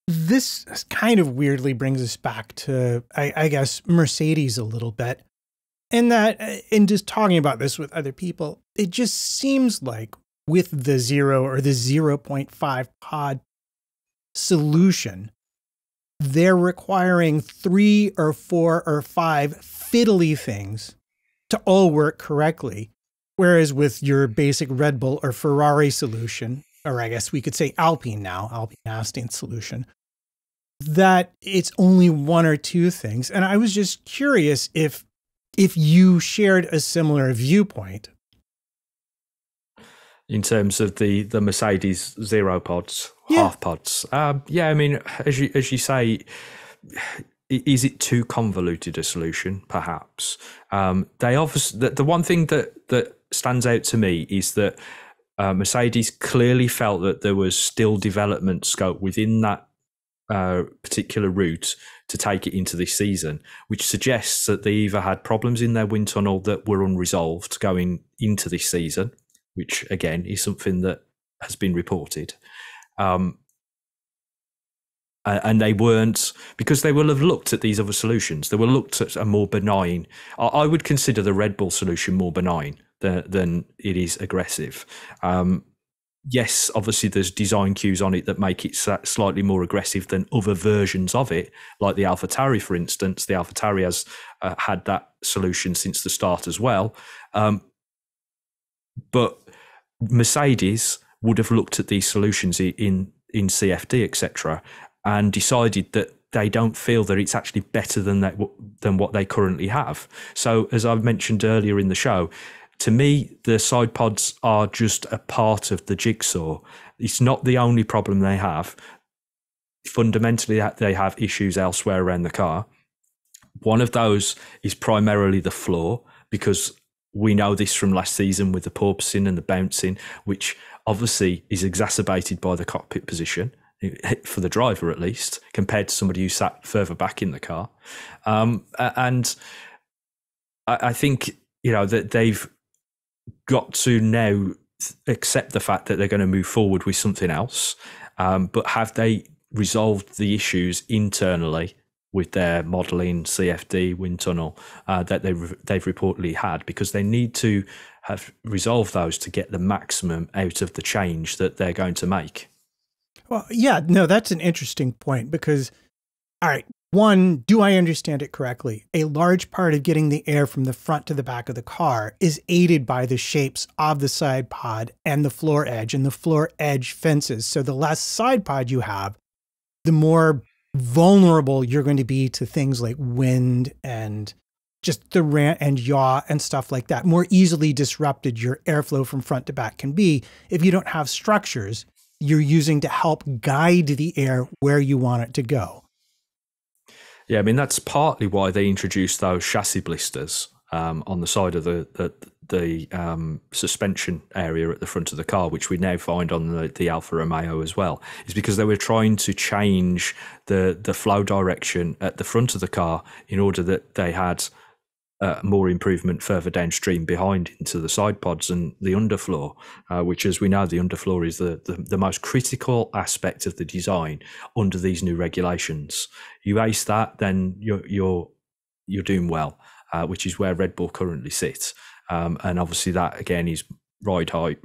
this kind of weirdly brings us back to, I guess, Mercedes a little bit. And that, in just talking about this with other people, it just seems like with the 0 or the 0.5 pod solution, they're requiring 3 or 4 or 5 fiddly things to all work correctly. Whereas with your basic Red Bull or Ferrari solution, or I guess we could say Alpine Aston solution, that it's only 1 or 2 things. And I was just curious if you shared a similar viewpoint. In terms of the Mercedes zero pods, yeah. half pods. Yeah, I mean, as you say, is it too convoluted a solution? Perhaps. They obviously, the one thing that stands out to me is that Mercedes clearly felt that there was still development scope within that particular route to take it into this season, which suggests that they either had problems in their wind tunnel that were unresolved going into this season, which again is something that has been reported. And they weren't, because they will have looked at these other solutions. They will looked at a more benign. I would consider the Red Bull solution more benign than it is aggressive. Yes, obviously there's design cues on it that make it slightly more aggressive than other versions of it, like the AlphaTauri, for instance. The AlphaTauri has had that solution since the start as well. But Mercedes would have looked at these solutions in CFD, etc., and decided that they don't feel that it's actually better than what they currently have. So, as I've mentioned earlier in the show, to me, the side pods are just a part of the jigsaw. It's not the only problem they have. Fundamentally, they have issues elsewhere around the car. One of those is primarily the floor, because we know this from last season with the porpoising and the bouncing, which obviously is exacerbated by the cockpit position, for the driver at least, compared to somebody who sat further back in the car. And I think, that they've got to now accept the fact that they're going to move forward with something else. But have they resolved the issues internally with their modelling, CFD, wind tunnel, that they've reportedly had? Because they need to have resolved those to get the maximum out of the change that they're going to make. Well, yeah, no, that's an interesting point because, all right, one, do I understand it correctly? A large part of getting the air from the front to the back of the car is aided by the shapes of the side pod and the floor edge and the floor edge fences. So the less side pod you have, the more vulnerable you're going to be to things like wind and just the rant and yaw and stuff like that. More easily disrupted your airflow from front to back can be if you don't have structures you're using to help guide the air where you want it to go. Yeah, I mean, that's partly why they introduced those chassis blisters on the side of the suspension area at the front of the car, which we now find on the Alfa Romeo as well, is because they were trying to change the flow direction at the front of the car in order that they had more improvement further downstream behind into the side pods and the underfloor, which, as we know, the underfloor is the most critical aspect of the design under these new regulations. You ace that, then you're doing well, which is where Red Bull currently sits. And obviously that, again, is ride height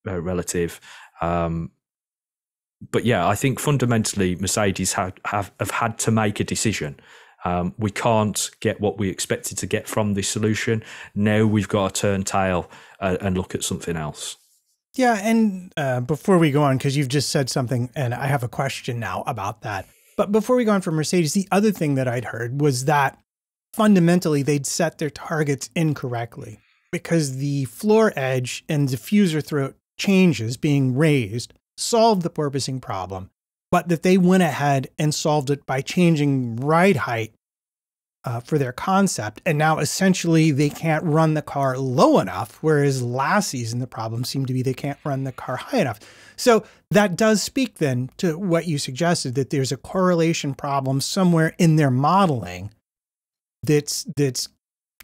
relative. But yeah, I think fundamentally Mercedes have had to make a decision. We can't get what we expected to get from this solution. Now we've got to turn tail and look at something else. Yeah, and before we go on, because you've just said something, and I have a question now about that. But before we go on for Mercedes, the other thing that I'd heard was that fundamentally they'd set their targets incorrectly because the floor edge and diffuser throat changes being raised solved the porpoising problem, but that they went ahead and solved it by changing ride height for their concept. And now essentially they can't run the car low enough, whereas last season the problem seemed to be they can't run the car high enough. So that does speak then to what you suggested, that there's a correlation problem somewhere in their modeling that's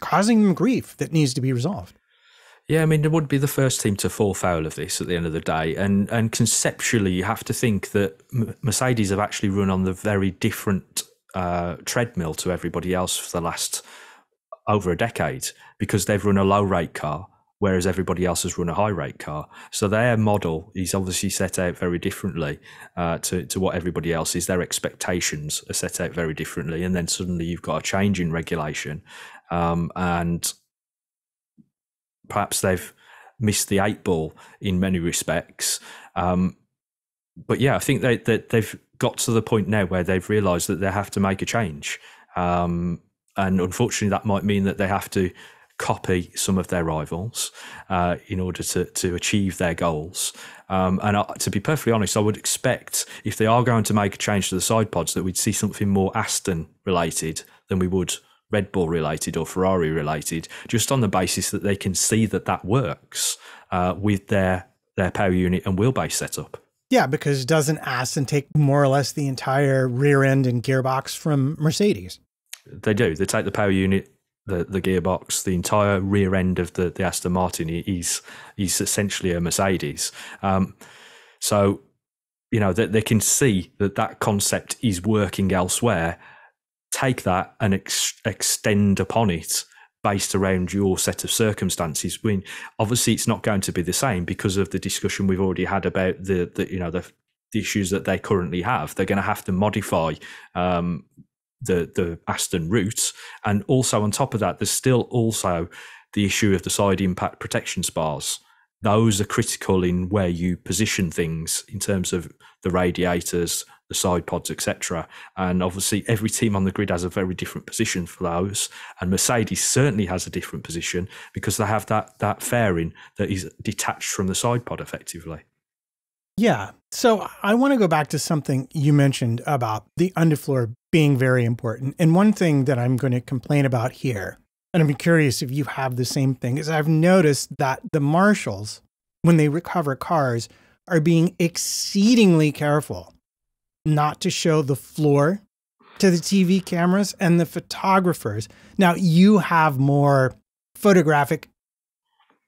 causing them grief that needs to be resolved. Yeah, I mean, they would be the first team to fall foul of this at the end of the day. And conceptually, you have to think that Mercedes have actually run on the very different treadmill to everybody else for the last over a decade, because they've run a low rate car, whereas everybody else has run a high rate car. So their model is obviously set out very differently to what everybody else is. Their expectations are set out very differently. And then suddenly you've got a change in regulation. And perhaps they've missed the 8 ball in many respects. But yeah, I think they've got to the point now where they've realised that they have to make a change. And unfortunately, that might mean that they have to copy some of their rivals in order to achieve their goals. And to be perfectly honest, I would expect if they are going to make a change to the side pods that we'd see something more Aston related than we would Red Bull related or Ferrari related, just on the basis that they can see that works with their power unit and wheelbase setup. Yeah, because doesn't Aston take more or less the entire rear end and gearbox from Mercedes? They do. They take the power unit, the gearbox, the entire rear end of the Aston Martin is essentially a Mercedes. So, they can see that concept is working elsewhere. Take that and extend upon it based around your set of circumstances. When obviously it's not going to be the same because of the discussion we've already had about the issues that they currently have. They're going to have to modify the Aston route, and also on top of that, there's still also the issue of the side impact protection spars. Those are critical in where you position things in terms of the radiators, the side pods, etc. And obviously every team on the grid has a very different position for those. And Mercedes certainly has a different position because they have that fairing that is detached from the side pod effectively. Yeah. So I want to go back to something you mentioned about the underfloor being very important. And one thing that I'm going to complain about here, and I'm curious if you have the same thing, is I've noticed that the marshals, when they recover cars, are being exceedingly careful not to show the floor to the TV cameras and the photographers. Now, you have more photographic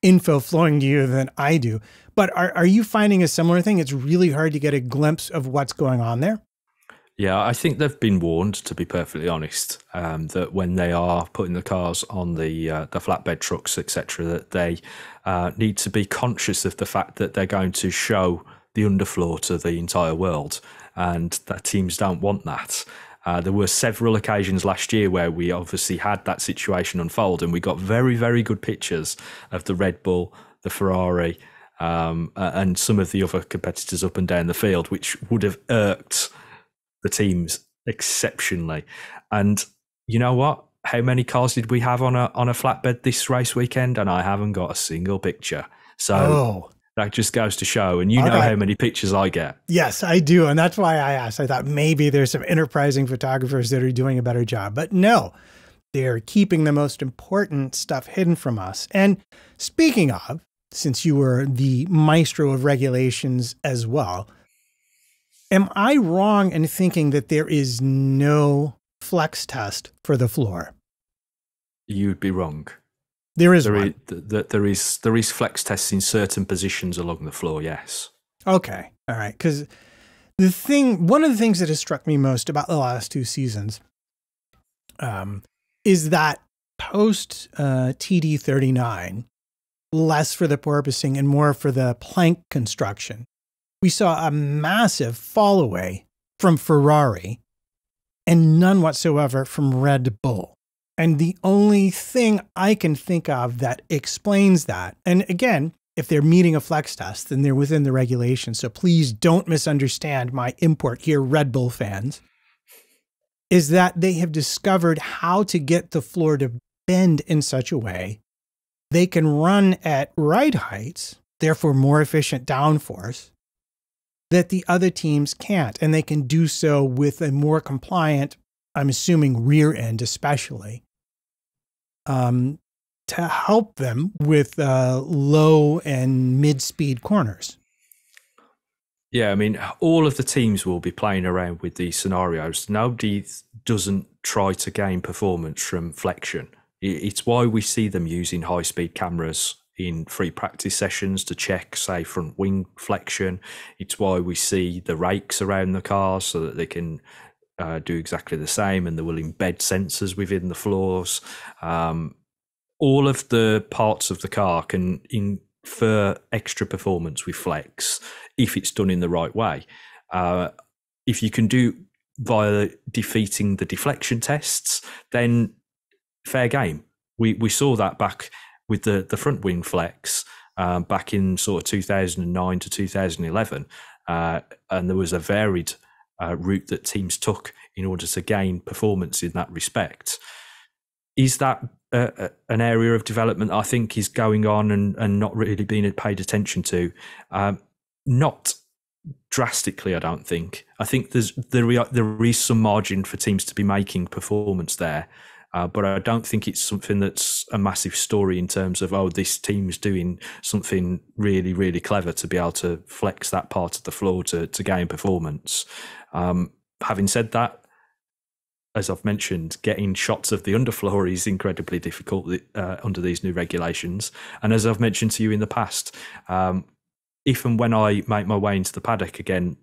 info flowing to you than I do, but are you finding a similar thing? It's really hard to get a glimpse of what's going on there. Yeah, I think they've been warned, to be perfectly honest, that when they are putting the cars on the flatbed trucks, etc., that they need to be conscious of the fact that they're going to show the underfloor to the entire world, and that teams don't want that. There were several occasions last year where we obviously had that situation unfold, and we got very, very good pictures of the Red Bull, the Ferrari, and some of the other competitors up and down the field, which would have irked the teams exceptionally. And you know what? How many cars did we have on a flatbed this race weekend? And I haven't got a single picture. So that just goes to show. And you know how many pictures I get. Yes, I do. And that's why I asked. I thought maybe there's some enterprising photographers that are doing a better job. But no, they're keeping the most important stuff hidden from us. And speaking of, since you were the maestro of regulations as well, am I wrong in thinking that there is no flex test for the floor? You'd be wrong. There is one. There is flex tests in certain positions along the floor, yes. Okay. All right. Because one of the things that has struck me most about the last two seasons is that post TD39, less for the porpoising and more for the plank construction, we saw a massive fall away from Ferrari and none whatsoever from Red Bull. And the only thing I can think of that explains that, and again, if they're meeting a flex test, then they're within the regulations. So please don't misunderstand my import here, Red Bull fans, is that they have discovered how to get the floor to bend in such a way they can run at ride heights, therefore more efficient downforce, that the other teams can't. And they can do so with a more compliant, I'm assuming rear end especially, to help them with low and mid-speed corners. Yeah, I mean, all of the teams will be playing around with these scenarios. Nobody doesn't try to gain performance from flexion. It's why we see them using high-speed cameras in free practice sessions to check, say, front wing flexion. It's why we see the rakes around the cars so that they can do exactly the same, and they will embed sensors within the floors. All of the parts of the car can infer extra performance with flex if it's done in the right way. If you can do via defeating the deflection tests, then fair game. We saw that back with the front wing flex back in sort of 2009 to 2011, and there was a varied route that teams took in order to gain performance in that respect. Is that an area of development I think is going on and not really being paid attention to? Not drastically, I don't think. I think there is some margin for teams to be making performance there, but I don't think it's something that's a massive story in terms of, oh, this team's doing something really, really clever to be able to flex that part of the floor to gain performance. Having said that, as I've mentioned, getting shots of the underfloor is incredibly difficult under these new regulations. And as I've mentioned to you in the past, if and when I make my way into the paddock again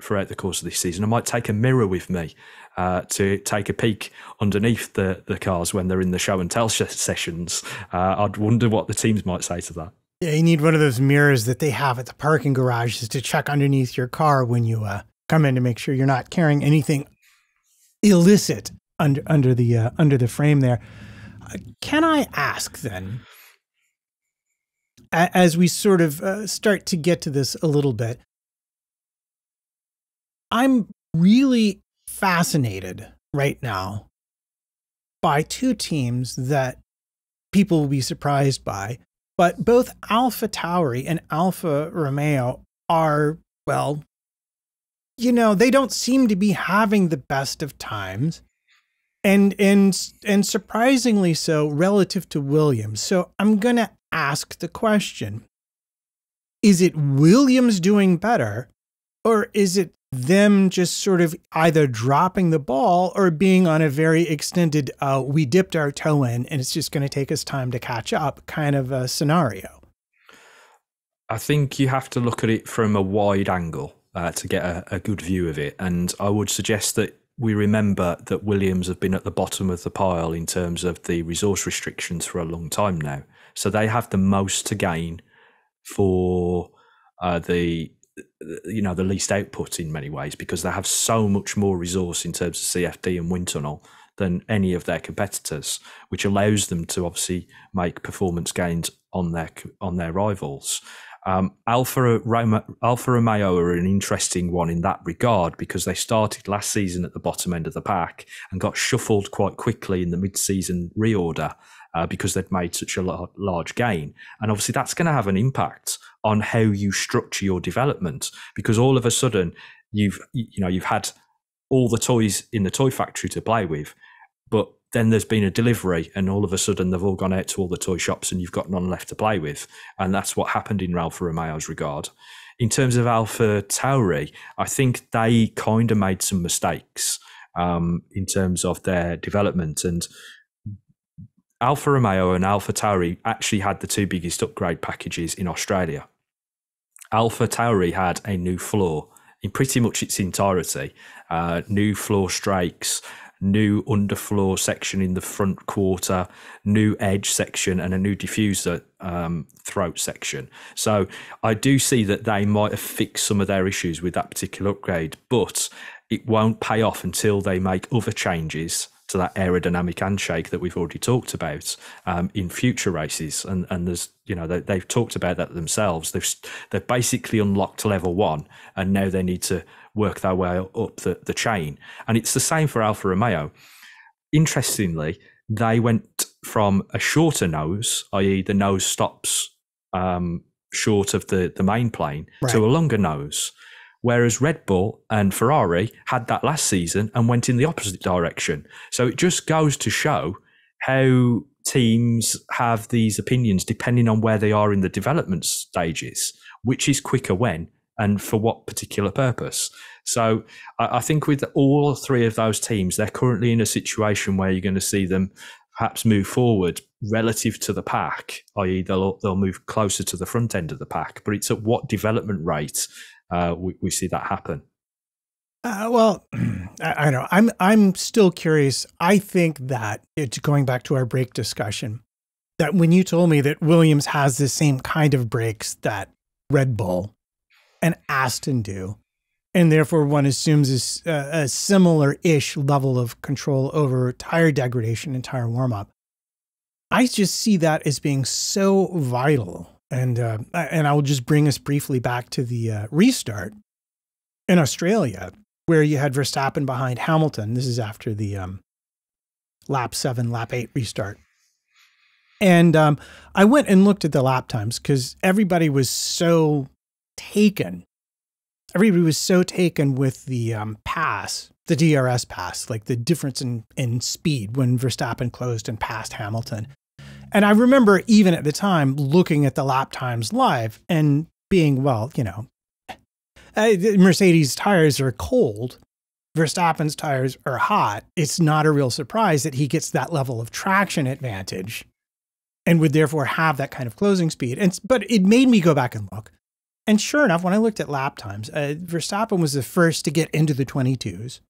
throughout the course of this season, I might take a mirror with me to take a peek underneath the cars when they're in the show and tell sessions. I'd wonder what the teams might say to that. Yeah, you need one of those mirrors that they have at the parking garages to check underneath your car when you come in to make sure you're not carrying anything illicit under the frame there. Can I ask then, as we sort of start to get to this a little bit, I'm really fascinated right now by two teams that people will be surprised by, but both Alpha Tauri and Alfa Romeo are well, they don't seem to be having the best of times. And surprisingly so relative to Williams. So I'm going to ask the question, is it Williams doing better, or is it them just sort of either dropping the ball or being on a very extended, we dipped our toe in and it's just going to take us time to catch up kind of a scenario? I think you have to look at it from a wide angle to get a good view of it. And I would suggest that we remember that Williams have been at the bottom of the pile in terms of the resource restrictions for a long time now. So they have the most to gain for the least output in many ways, because they have so much more resource in terms of CFD and wind tunnel than any of their competitors, which allows them to obviously make performance gains on their rivals. Alfa Romeo are an interesting one in that regard, because they started last season at the bottom end of the pack and got shuffled quite quickly in the mid-season reorder because they'd made such a large gain. And obviously that's going to have an impact on how you structure your development, because all of a sudden you've had all the toys in the toy factory to play with, but then there's been a delivery and all of a sudden they've all gone out to all the toy shops and you've got none left to play with. And that's what happened in Alfa Romeo's regard. In terms of Alpha Tauri, I think they kind of made some mistakes in terms of their development. And Alfa Romeo and Alpha Tauri actually had the two biggest upgrade packages in Australia. Alpha Tauri had a new floor in pretty much its entirety, new floor strakes, new underfloor section in the front quarter, new edge section, and a new diffuser throat section. So I do see that they might have fixed some of their issues with that particular upgrade, but it won't pay off until they make other changes to that aerodynamic handshake that we've already talked about in future races. And there's, they've talked about that themselves. They've basically unlocked level 1, and now they need to work their way up the chain. And it's the same for Alfa Romeo. Interestingly, they went from a shorter nose, i.e. the nose stops short of the main plane, right, to a longer nose. Whereas Red Bull and Ferrari had that last season and went in the opposite direction. So it just goes to show how teams have these opinions depending on where they are in the development stages, which is quicker when and for what particular purpose. So I think with all three of those teams, they're currently in a situation where you're going to see them perhaps move forward relative to the pack, i.e. they'll move closer to the front end of the pack, but it's at what development rate we see that happen. Well, I don't know. I'm still curious. I think that it's going back to our brake discussion, that when you told me that Williams has the same kind of brakes that Red Bull and Aston do, and therefore one assumes a similar-ish level of control over tire degradation and tire warm-up, I just see that as being so vital. And I will just bring us briefly back to the restart in Australia, where you had Verstappen behind Hamilton. This is after the lap 7, lap 8 restart. And I went and looked at the lap times because everybody was so taken. Everybody was so taken with the pass, the DRS pass, like the difference in speed when Verstappen closed and passed Hamilton. And I remember even at the time looking at the lap times live and being, well, Mercedes tires are cold. Verstappen's tires are hot. It's not a real surprise that he gets that level of traction advantage and would therefore have that kind of closing speed. But it made me go back and look. And sure enough, when I looked at lap times, Verstappen was the first to get into the 22s.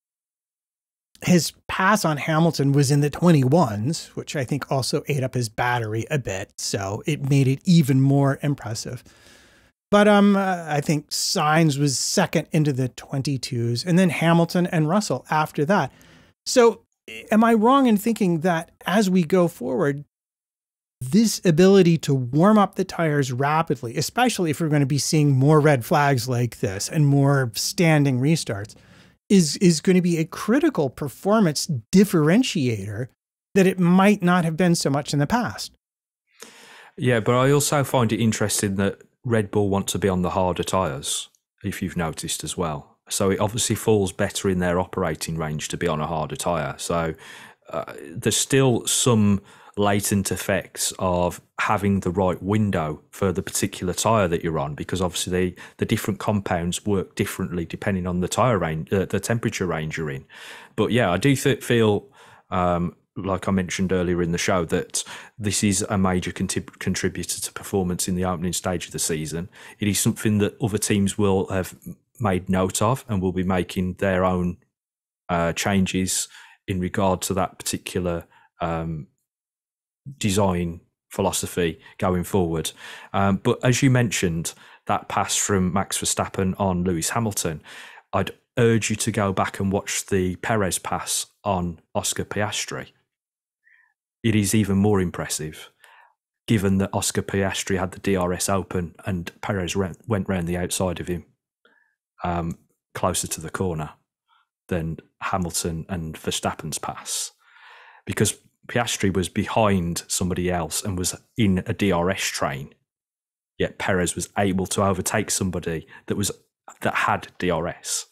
His pass on Hamilton was in the 21s, which I think also ate up his battery a bit. So it made it even more impressive. But I think Sainz was second into the 22s, and then Hamilton and Russell after that. So am I wrong in thinking that as we go forward, this ability to warm up the tires rapidly, especially if we're going to be seeing more red flags like this and more standing restarts, is going to be a critical performance differentiator that it might not have been so much in the past? Yeah, but I also find it interesting that Red Bull want to be on the harder tyres. if you've noticed as well. So it obviously falls better in their operating range to be on a harder tyre. So there's still some latent effects of having the right window for the particular tyre that you're on, because obviously the different compounds work differently depending on the tyre range, the temperature range you're in. But yeah, I do feel like I mentioned earlier in the show, that this is a major contributor to performance in the opening stage of the season. It is something that other teams will have made note of and will be making their own changes in regard to that particular design philosophy going forward. But as you mentioned, that pass from Max Verstappen on Lewis Hamilton, I'd urge you to go back and watch the Perez pass on Oscar Piastri. It is even more impressive, given that Oscar Piastri had the DRS open and Perez went round the outside of him, closer to the corner than Hamilton and Verstappen's pass, because Piastri was behind somebody else and was in a DRS train, yet Perez was able to overtake somebody that had DRS.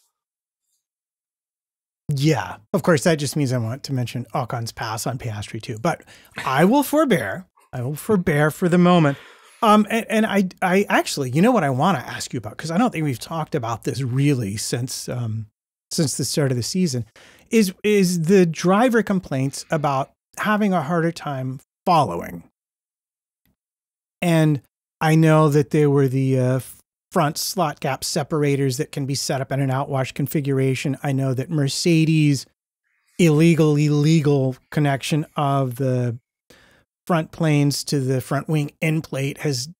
Yeah, of course, that just means I want to mention Ocon's pass on Piastri too, but I will forbear. I will forbear for the moment. And I actually, you know what I want to ask you about, because I don't think we've talked about this really since the start of the season, is the driver complaints about having a harder time following. And I know that there were the front slot gap separators that can be set up in an outwash configuration. I know that Mercedes illegal connection of the front planes to the front wing end plate has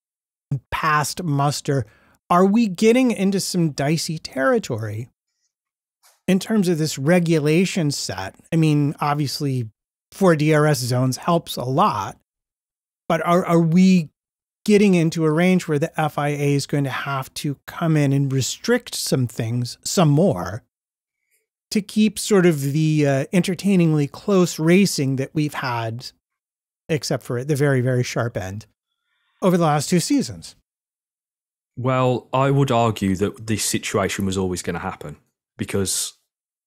passed muster. Are we getting into some dicey territory in terms of this regulation set? I mean, obviously 4 DRS zones helps a lot, but are we getting into a range where the FIA is going to have to come in and restrict some things, some more, to keep sort of the entertainingly close racing that we've had, except for at the very, very sharp end, over the last 2 seasons? Well, I would argue that this situation was always going to happen, because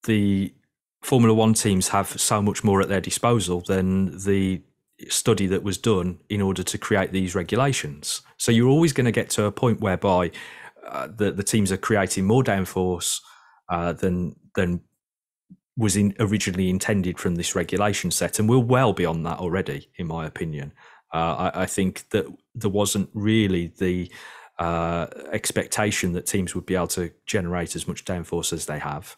the Formula One teams have so much more at their disposal than the study that was done in order to create these regulations. So you're always going to get to a point whereby the teams are creating more downforce than was originally intended from this regulation set, and we're well beyond that already, in my opinion. I think that there wasn't really the expectation that teams would be able to generate as much downforce as they have.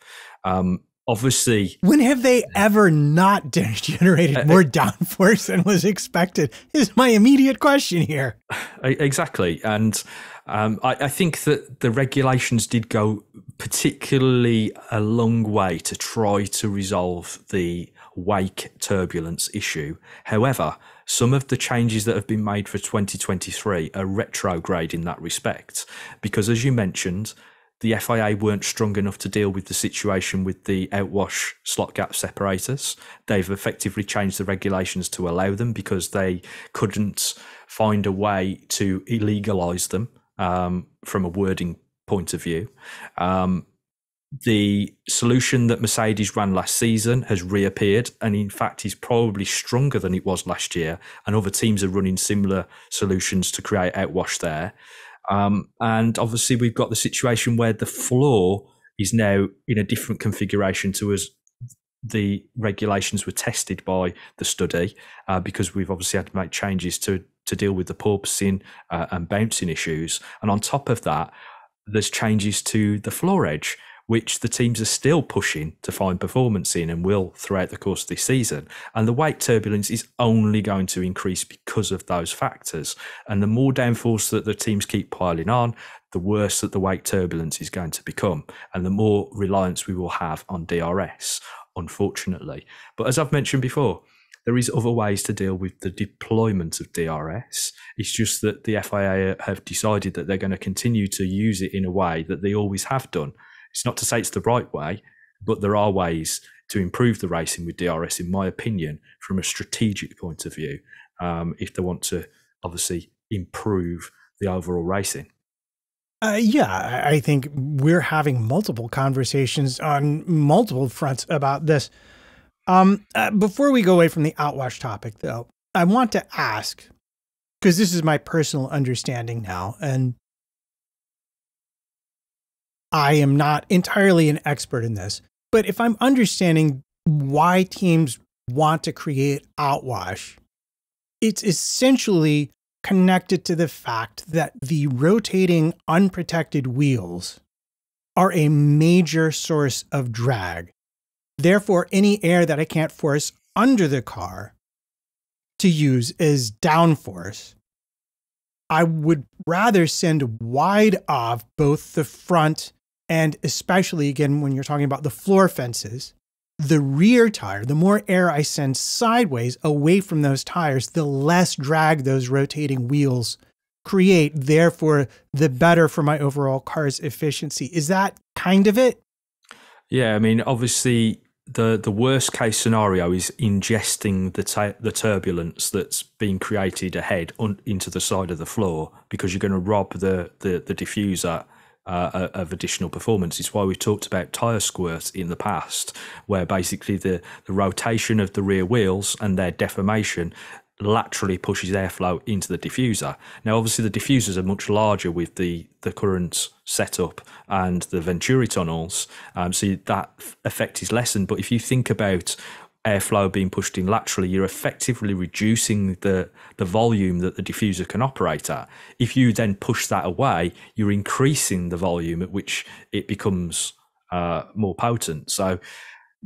Obviously, when have they ever not generated more downforce than was expected is my immediate question here. Exactly. And I think that the regulations did go particularly a long way to try to resolve the wake turbulence issue. However, some of the changes that have been made for 2023 are retrograde in that respect, because as you mentioned, the FIA weren't strong enough to deal with the situation with the outwash slot gap separators. They've effectively changed the regulations to allow them because they couldn't find a way to illegalize them from a wording point of view. The solution that Mercedes ran last season has reappeared, and in fact is probably stronger than it was last year, and other teams are running similar solutions to create outwash there. And obviously we've got the situation where the floor is now in a different configuration to as the regulations were tested by the study, because we've obviously had to make changes to deal with the porpoising and bouncing issues. And on top of that, there's changes to the floor edge, which the teams are still pushing to find performance in and will throughout the course of this season. And the wake turbulence is only going to increase because of those factors. And the more downforce that the teams keep piling on, the worse that the wake turbulence is going to become, and the more reliance we will have on DRS, unfortunately. But as I've mentioned before, there is other ways to deal with the deployment of DRS. It's just that the FIA have decided that they're going to continue to use it in a way that they always have done. It's not to say it's the right way, but there are ways to improve the racing with DRS, in my opinion, from a strategic point of view, if they want to obviously improve the overall racing. Yeah, I think we're having multiple conversations on multiple fronts about this. Before we go away from the outwash topic, though, I want to ask, because this is my personal understanding now, and I am not entirely an expert in this, but if I'm understanding why teams want to create outwash, it's essentially connected to the fact that the rotating unprotected wheels are a major source of drag. Therefore, any air that I can't force under the car to use as downforce, I would rather send wide off both the front and especially, again, when you're talking about the floor fences, the rear tire. The more air I send sideways away from those tires, the less drag those rotating wheels create. Therefore, the better for my overall car's efficiency. Is that kind of it? Yeah, I mean, obviously, the worst case scenario is ingesting the turbulence that's being created ahead into the side of the floor, because you're going to rob the diffuser of additional performance. It's why we've talked about tyre squirts in the past, where basically the rotation of the rear wheels and their deformation laterally pushes airflow into the diffuser. Now, obviously, the diffusers are much larger with the current setup and the Venturi tunnels, so that effect is lessened. But if you think about airflow being pushed in laterally, you're effectively reducing the volume that the diffuser can operate at. If you then push that away, you're increasing the volume at which it becomes more potent. So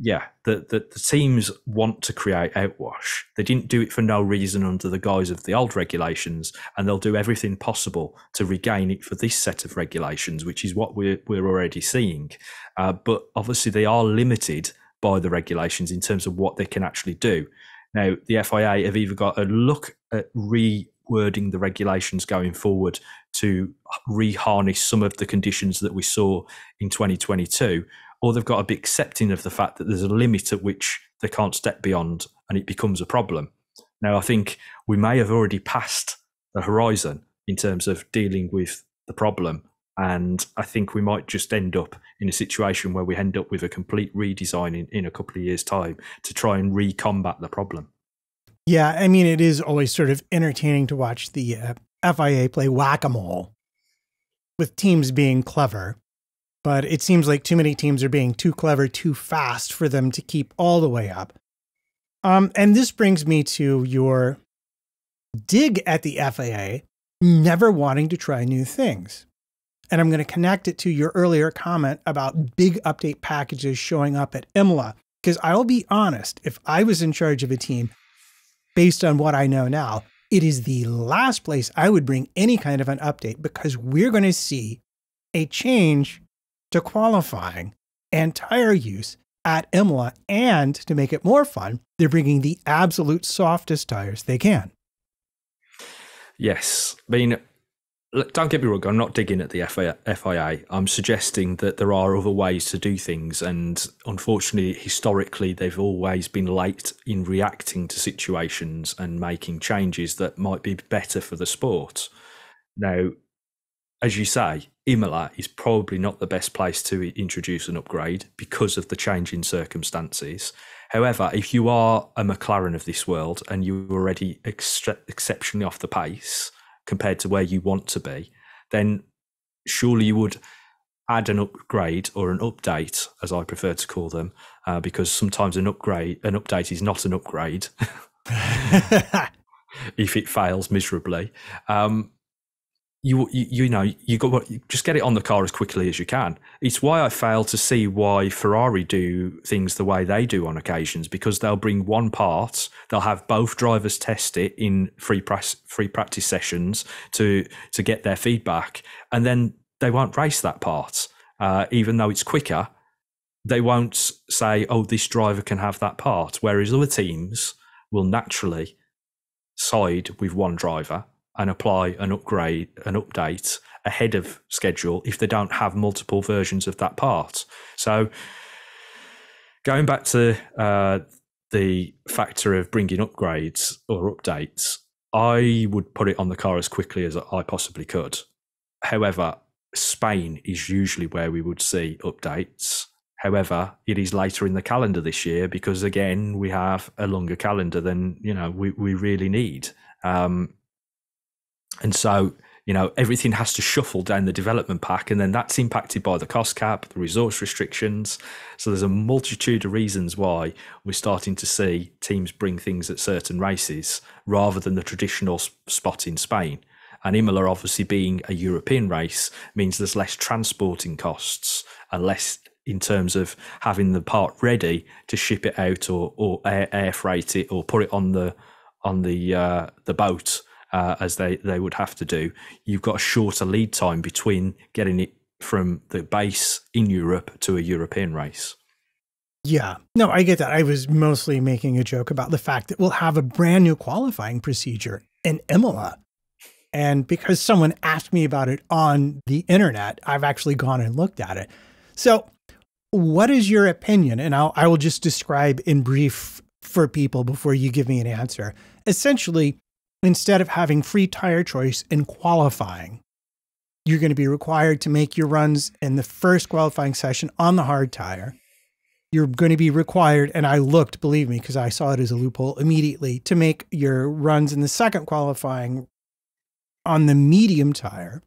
yeah, the teams want to create outwash. They didn't do it for no reason under the guise of the old regulations, and they'll do everything possible to regain it for this set of regulations, which is what we're already seeing. But obviously they are limited by the regulations in terms of what they can actually do. Now, the FIA have either got a look at rewording the regulations going forward to reharness some of the conditions that we saw in 2022, or they've got to be accepting of the fact that there's a limit at which they can't step beyond and it becomes a problem. Now, I think we may have already passed the horizon in terms of dealing with the problem. And I think we might just end up in a situation where we end up with a complete redesign in a couple of years' time to try and re-combat the problem. Yeah, I mean, it is always sort of entertaining to watch the FIA play whack-a-mole with teams being clever. But it seems like too many teams are being too clever, too fast for them to keep all the way up. And this brings me to your dig at the FIA never wanting to try new things. And I'm going to connect it to your earlier comment about big update packages showing up at Imola. Because I'll be honest, if I was in charge of a team, based on what I know now, it is the last place I would bring any kind of an update, because we're going to see a change to qualifying and tire use at Imola. And to make it more fun, they're bringing the absolute softest tires they can. Yes. I mean, look, don't get me wrong, I'm not digging at the FIA. I'm suggesting that there are other ways to do things. And unfortunately, historically, they've always been late in reacting to situations and making changes that might be better for the sport. Now, as you say, Imola is probably not the best place to introduce an upgrade because of the change in circumstances. However, if you are a McLaren of this world and you're already exceptionally off the pace compared to where you want to be, then surely you would add an upgrade or an update, as I prefer to call them, because sometimes an update is not an upgrade if it fails miserably. You just get it on the car as quickly as you can. It's why I fail to see why Ferrari do things the way they do on occasions, because they'll bring one part, they'll have both drivers test it in free practice sessions to get their feedback, and then they won't race that part, even though it's quicker. They won't say, "Oh, this driver can have that part," whereas other teams will naturally side with one driver and apply an update ahead of schedule if they don't have multiple versions of that part. So going back to the factor of bringing upgrades or updates, I would put it on the car as quickly as I possibly could. However, Spain is usually where we would see updates. However, it is later in the calendar this year because, again, we have a longer calendar than, we really need. And so, everything has to shuffle down the development pack, and then that's impacted by the cost cap, the resource restrictions. So there's a multitude of reasons why we're starting to see teams bring things at certain races rather than the traditional spot in Spain. And Imola, obviously being a European race, means there's less transporting costs and less in terms of having the part ready to ship it out or air freight it or put it on the boat as they would have to do. You've got a shorter lead time between getting it from the base in Europe to a European race. Yeah, no, I get that. I was mostly making a joke about the fact that we'll have a brand new qualifying procedure in Imola. And because someone asked me about it on the internet, I've actually gone and looked at it. So what is your opinion? And I will just describe in brief for people before you give me an answer. Essentially, instead of having free tire choice in qualifying, you're going to be required to make your runs in the first qualifying session on the hard tire. You're going to be required, and I looked, believe me, because I saw it as a loophole immediately, to make your runs in the second qualifying on the medium tire.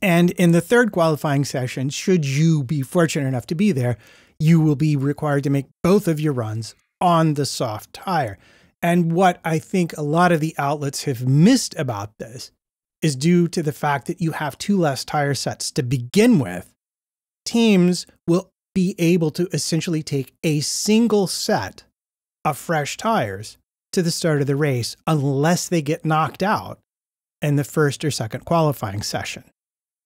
And in the third qualifying session, should you be fortunate enough to be there, you will be required to make both of your runs on the soft tire. And what I think a lot of the outlets have missed about this is due to the fact that you have two less tire sets to begin with. Teams will be able to essentially take a single set of fresh tires to the start of the race unless they get knocked out in the first or second qualifying session.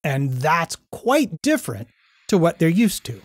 And that's quite different to what they're used to.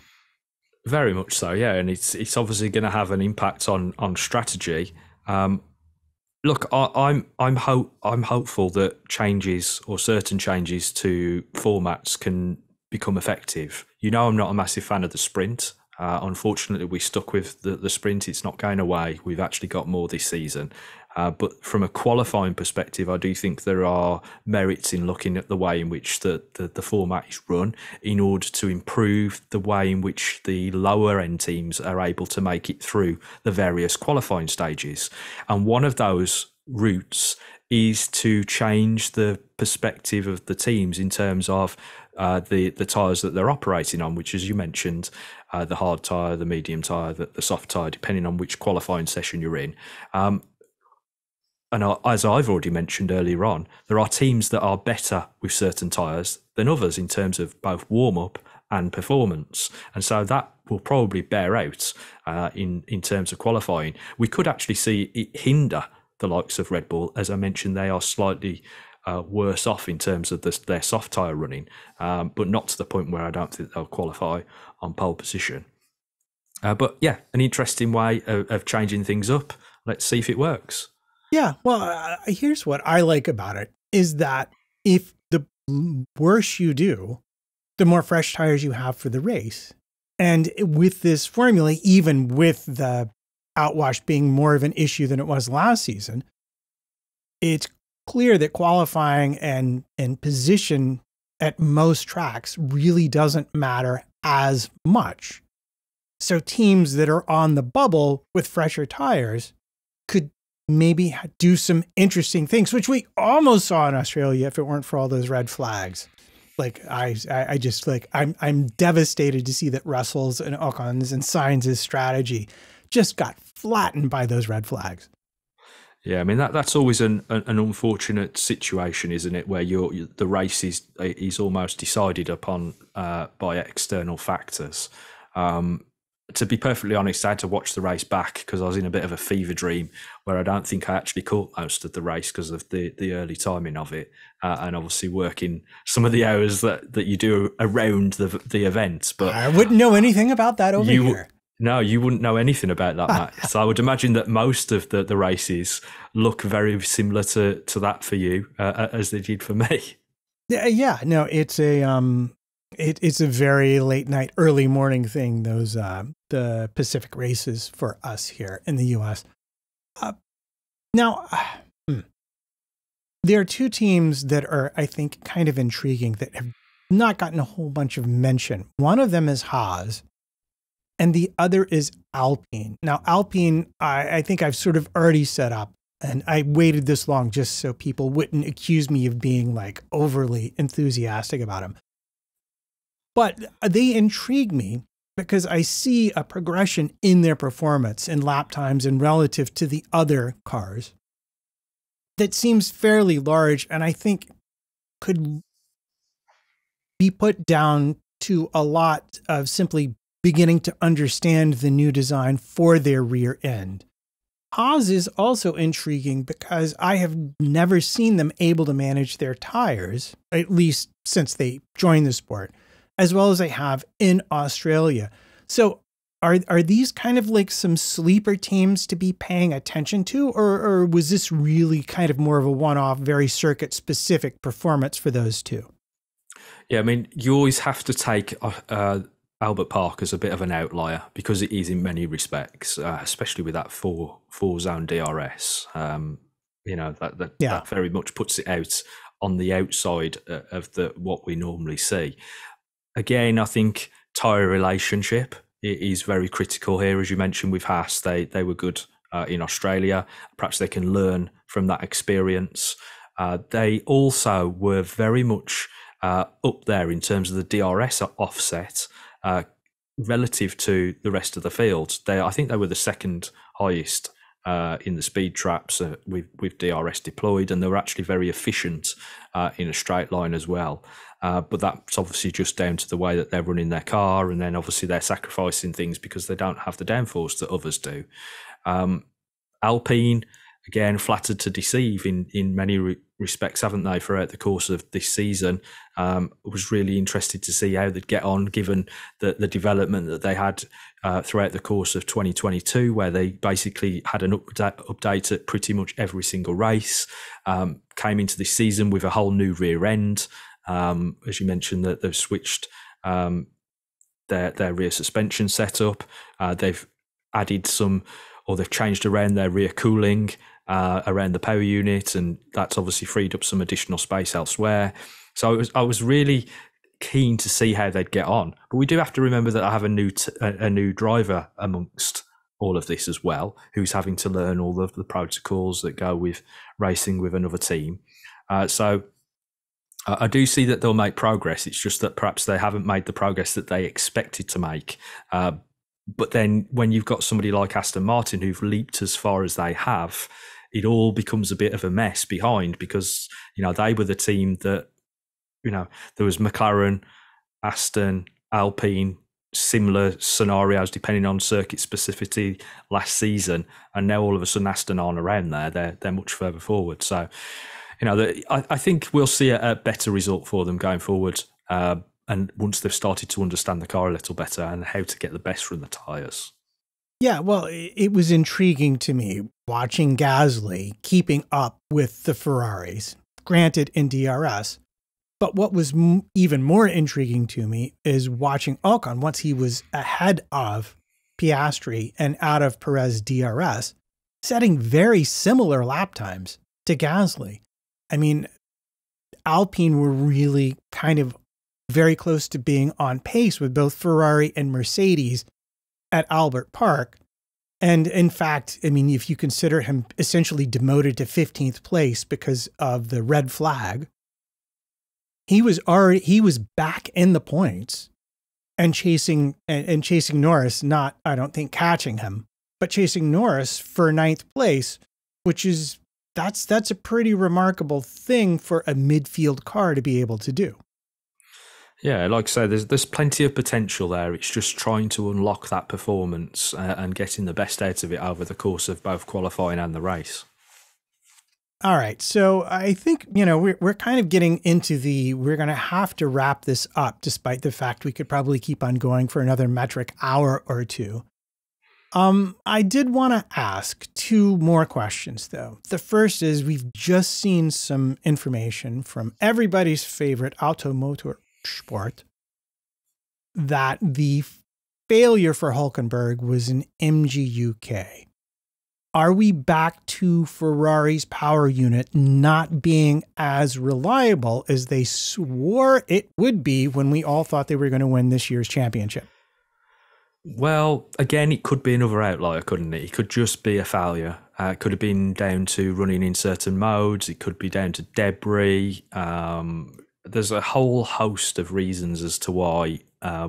Very much so, yeah. And it's obviously going to have an impact on strategy. Look, I'm hopeful that changes or certain changes to formats can become effective. I'm not a massive fan of the sprint. Unfortunately, we stuck with the sprint. It's not going away. We've actually got more this season. But from a qualifying perspective, I do think there are merits in looking at the way in which the format is run in order to improve the way in which the lower end teams are able to make it through the various qualifying stages. And one of those routes is to change the perspective of the teams in terms of the tyres that they're operating on, which, as you mentioned, the hard tyre, the medium tyre, the soft tyre, depending on which qualifying session you're in. And as I've already mentioned earlier on, there are teams that are better with certain tyres than others in terms of both warm-up and performance. And so that will probably bear out in terms of qualifying. We could actually see it hinder the likes of Red Bull. As I mentioned, they are slightly worse off in terms of their soft tyre running, but not to the point where I don't think they'll qualify on pole position. But yeah, an interesting way of changing things up. Let's see if it works. Yeah, well, here's what I like about it is that if the worse you do, the more fresh tires you have for the race. And with this formula, even with the outwash being more of an issue than it was last season, it's clear that qualifying and position at most tracks really doesn't matter as much. So teams that are on the bubble with fresher tires could maybe do some interesting things, which we almost saw in Australia if it weren't for all those red flags. Like I just like I'm devastated to see that Russell's and Ocon's and Sainz's strategy just got flattened by those red flags. Yeah, I mean that's always an unfortunate situation, isn't it? Where the race is almost decided upon by external factors. To be perfectly honest, I had to watch the race back because I was in a bit of a fever dream where I don't think I actually caught most of the race because of the early timing of it, and obviously working some of the hours that you do around the event. But I wouldn't know anything about that over here. No, you wouldn't know anything about that, Matt. So I would imagine that most of the races look very similar to that for you as they did for me. Yeah, no, it's a very late night, early morning thing. Those the Pacific races for us here in the U.S. Now, there are two teams that are, I think, kind of intriguing that have not gotten a whole bunch of mention. One of them is Haas, and the other is Alpine. Now, Alpine, I think I've sort of already set up, and I waited this long just so people wouldn't accuse me of being like overly enthusiastic about them. But they intrigue me because I see a progression in their performance in lap times and relative to the other cars that seems fairly large, and I think could be put down to a lot of simply beginning to understand the new design for their rear end. Haas is also intriguing because I have never seen them able to manage their tires, at least since they joined the sport, as well as they have in Australia. So are these kind of like some sleeper teams to be paying attention to, or was this really kind of more of a one-off, very circuit-specific performance for those two? Yeah, I mean, you always have to take Albert Park as a bit of an outlier because it is in many respects, especially with that four-zone DRS. That very much puts it out on the outside of what we normally see. Again, I think tyre relationship is very critical here. As you mentioned with Haas, they were good in Australia. Perhaps they can learn from that experience. They also were very much up there in terms of the DRS offset relative to the rest of the field. I think they were the second highest in the speed traps with DRS deployed, and they were actually very efficient in a straight line as well. But that's obviously just down to the way that they're running their car, and then obviously they're sacrificing things because they don't have the downforce that others do. Alpine, again, flattered to deceive in many respects, haven't they, throughout the course of this season? Was really interested to see how they'd get on, given the development that they had throughout the course of 2022, where they basically had an update at pretty much every single race. Came into this season with a whole new rear end. As you mentioned, that they've switched their rear suspension setup. They've added they've changed around their rear cooling around the power unit, and that's obviously freed up some additional space elsewhere. So I was really keen to see how they'd get on. But we do have to remember that I have a new driver amongst all of this as well, who's having to learn all of the protocols that go with racing with another team. So I do see that they'll make progress. It's just that perhaps they haven't made the progress that they expected to make. But then when you've got somebody like Aston Martin who've leaped as far as they have, it all becomes a bit of a mess behind, because, they were the team that, there was McLaren, Aston, Alpine, similar scenarios depending on circuit specificity last season. And now all of a sudden Aston aren't around there. They're much further forward. So, I think we'll see a better result for them going forward. And once they've started to understand the car a little better and how to get the best from the tyres. Yeah, well, it was intriguing to me watching Gasly keeping up with the Ferraris, granted in DRS. But what was even more intriguing to me is watching Ocon, once he was ahead of Piastri and out of Perez DRS, setting very similar lap times to Gasly. I mean, Alpine were really kind of very close to being on pace with both Ferrari and Mercedes at Albert Park. And in fact, I mean, if you consider him essentially demoted to 15th place because of the red flag, he was back in the points and chasing Norris, not, I don't think, catching him, but chasing Norris for 9th place, which is, that's a pretty remarkable thing for a midfield car to be able to do. Yeah, like I say, there's plenty of potential there. It's just trying to unlock that performance and getting the best out of it over the course of both qualifying and the race. All right, so I think, we're kind of getting into we're going to have to wrap this up, despite the fact we could probably keep on going for another metric hour or two. I did want to ask two more questions, though. The first is, we've just seen some information from everybody's favorite automotor sport that the failure for Hulkenberg was an MGUK. are we back to Ferrari's power unit not being as reliable as they swore it would be when we all thought they were going to win this year's championship? Well, again, it could be another outlier, couldn't it? It could just be a failure. It could have been down to running in certain modes. It could be down to debris. There's a whole host of reasons as to why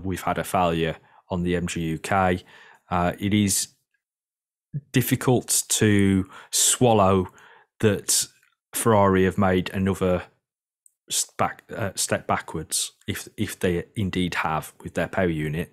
we've had a failure on the MGUK. It is difficult to swallow that Ferrari have made another step backwards, if they indeed have, with their power unit,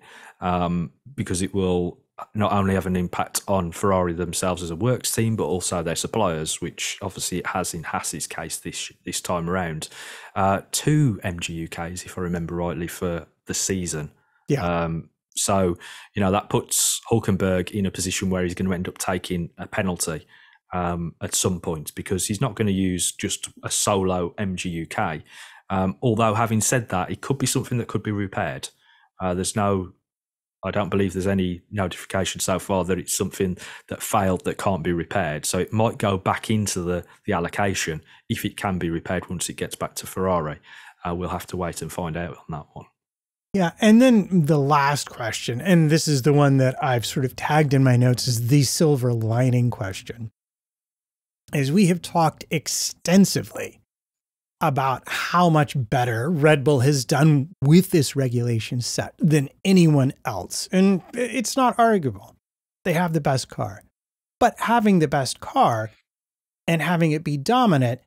because it will not only have an impact on Ferrari themselves as a works team, but also their suppliers, which obviously it has in Haas's case this time around. 2 MGUKs, if I remember rightly, for the season. Yeah. So, that puts Hulkenberg in a position where he's going to end up taking a penalty at some point, because he's not going to use just a solo MGUK. Although, having said that, it could be something that could be repaired. I don't believe there's any notification so far that it's something that failed that can't be repaired. So it might go back into the allocation if it can be repaired once it gets back to Ferrari. We'll have to wait and find out on that one. Yeah. And then the last question, and this is the one that I've sort of tagged in my notes, is the silver lining question. As we have talked extensively about how much better Red Bull has done with this regulation set than anyone else. And it's not arguable. They have the best car. But having the best car and having it be dominant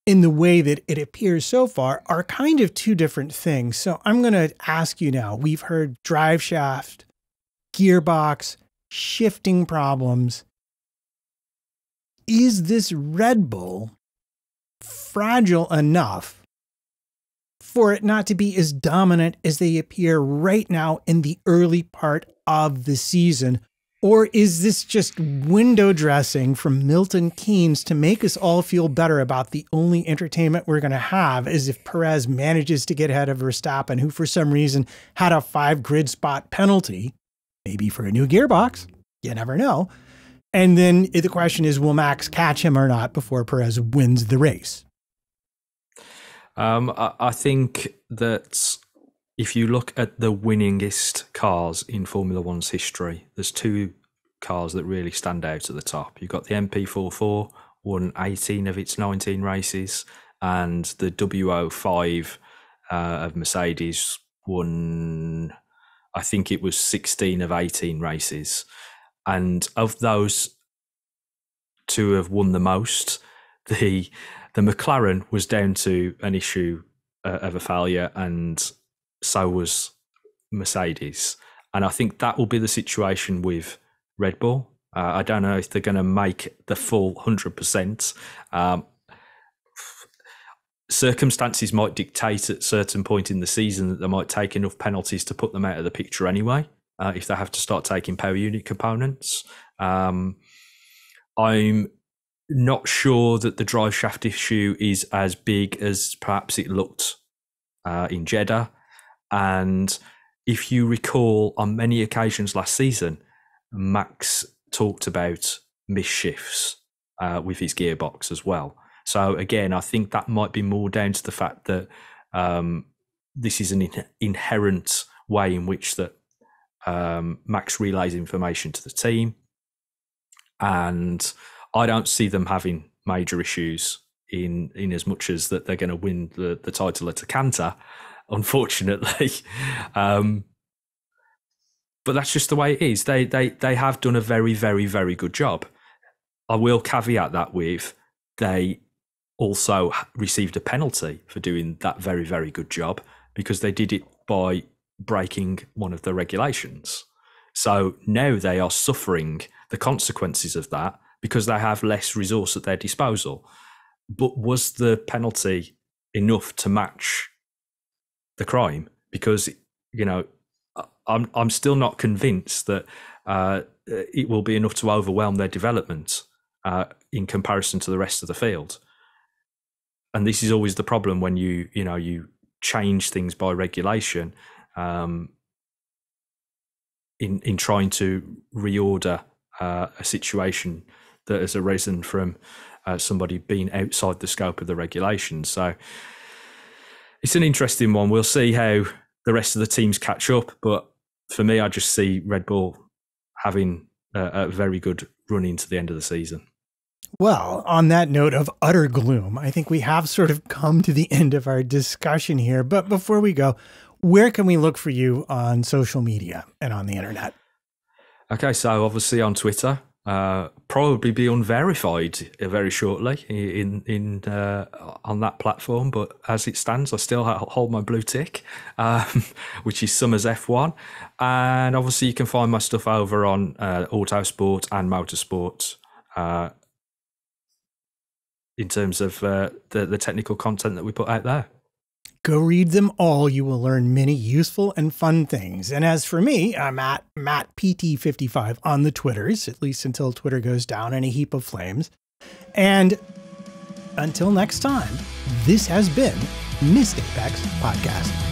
in the way that it appears so far are kind of two different things. So I'm going to ask you now, we've heard drive shaft, gearbox, shifting problems. Is this Red Bull fragile enough for it not to be as dominant as they appear right now in the early part of the season? Or is this just window dressing from Milton Keynes to make us all feel better about the only entertainment we're going to have is if Perez manages to get ahead of Verstappen, who for some reason had a 5 grid spot penalty, maybe for a new gearbox, you never know. And then the question is, will Max catch him or not before Perez wins the race? I think that if you look at the winningest cars in Formula One's history, there's 2 cars that really stand out at the top. You've got the MP44, won 18 of its 19 races, and the W05 of Mercedes won, I think it was 16 of 18 races. And of those 2 have won the most, the McLaren was down to an issue of a failure, and so was Mercedes. And I think that will be the situation with Red Bull. I don't know if they're going to make the full 100%. Circumstances might dictate at a certain point in the season that they might take enough penalties to put them out of the picture anyway, if they have to start taking power unit components. I'm not sure that the drive shaft issue is as big as perhaps it looked in Jeddah. And if you recall, on many occasions last season, Max talked about misshifts with his gearbox as well. So again, I think that might be more down to the fact that this is an inherent way in which that Max relays information to the team. And I don't see them having major issues in as much as that they're going to win the title at a canter, unfortunately. But that's just the way it is. They have done a very, very, very good job. I will caveat that with they also received a penalty for doing that very, very good job, because they did it by breaking one of the regulations. So now they are suffering the consequences of that because they have less resource at their disposal. But was the penalty enough to match the crime? Because, I'm still not convinced that it will be enough to overwhelm their development in comparison to the rest of the field. And this is always the problem when you change things by regulation in trying to reorder a situation that has arisen from somebody being outside the scope of the regulations. So it's an interesting one. We'll see how the rest of the teams catch up. But for me, I just see Red Bull having a very good run into the end of the season. Well, on that note of utter gloom, I think we have sort of come to the end of our discussion here. But before we go, where can we look for you on social media and on the internet? Okay, so obviously on Twitter, probably be unverified very shortly in on that platform. But as it stands, I still hold my blue tick, which is Summers F1. And obviously you can find my stuff over on Autosport and Motorsport in terms of the technical content that we put out there. Go read them all. You will learn many useful and fun things. And as for me, I'm at MattPT55 on the Twitters, at least until Twitter goes down in a heap of flames. And until next time, this has been Missed Apex Podcast.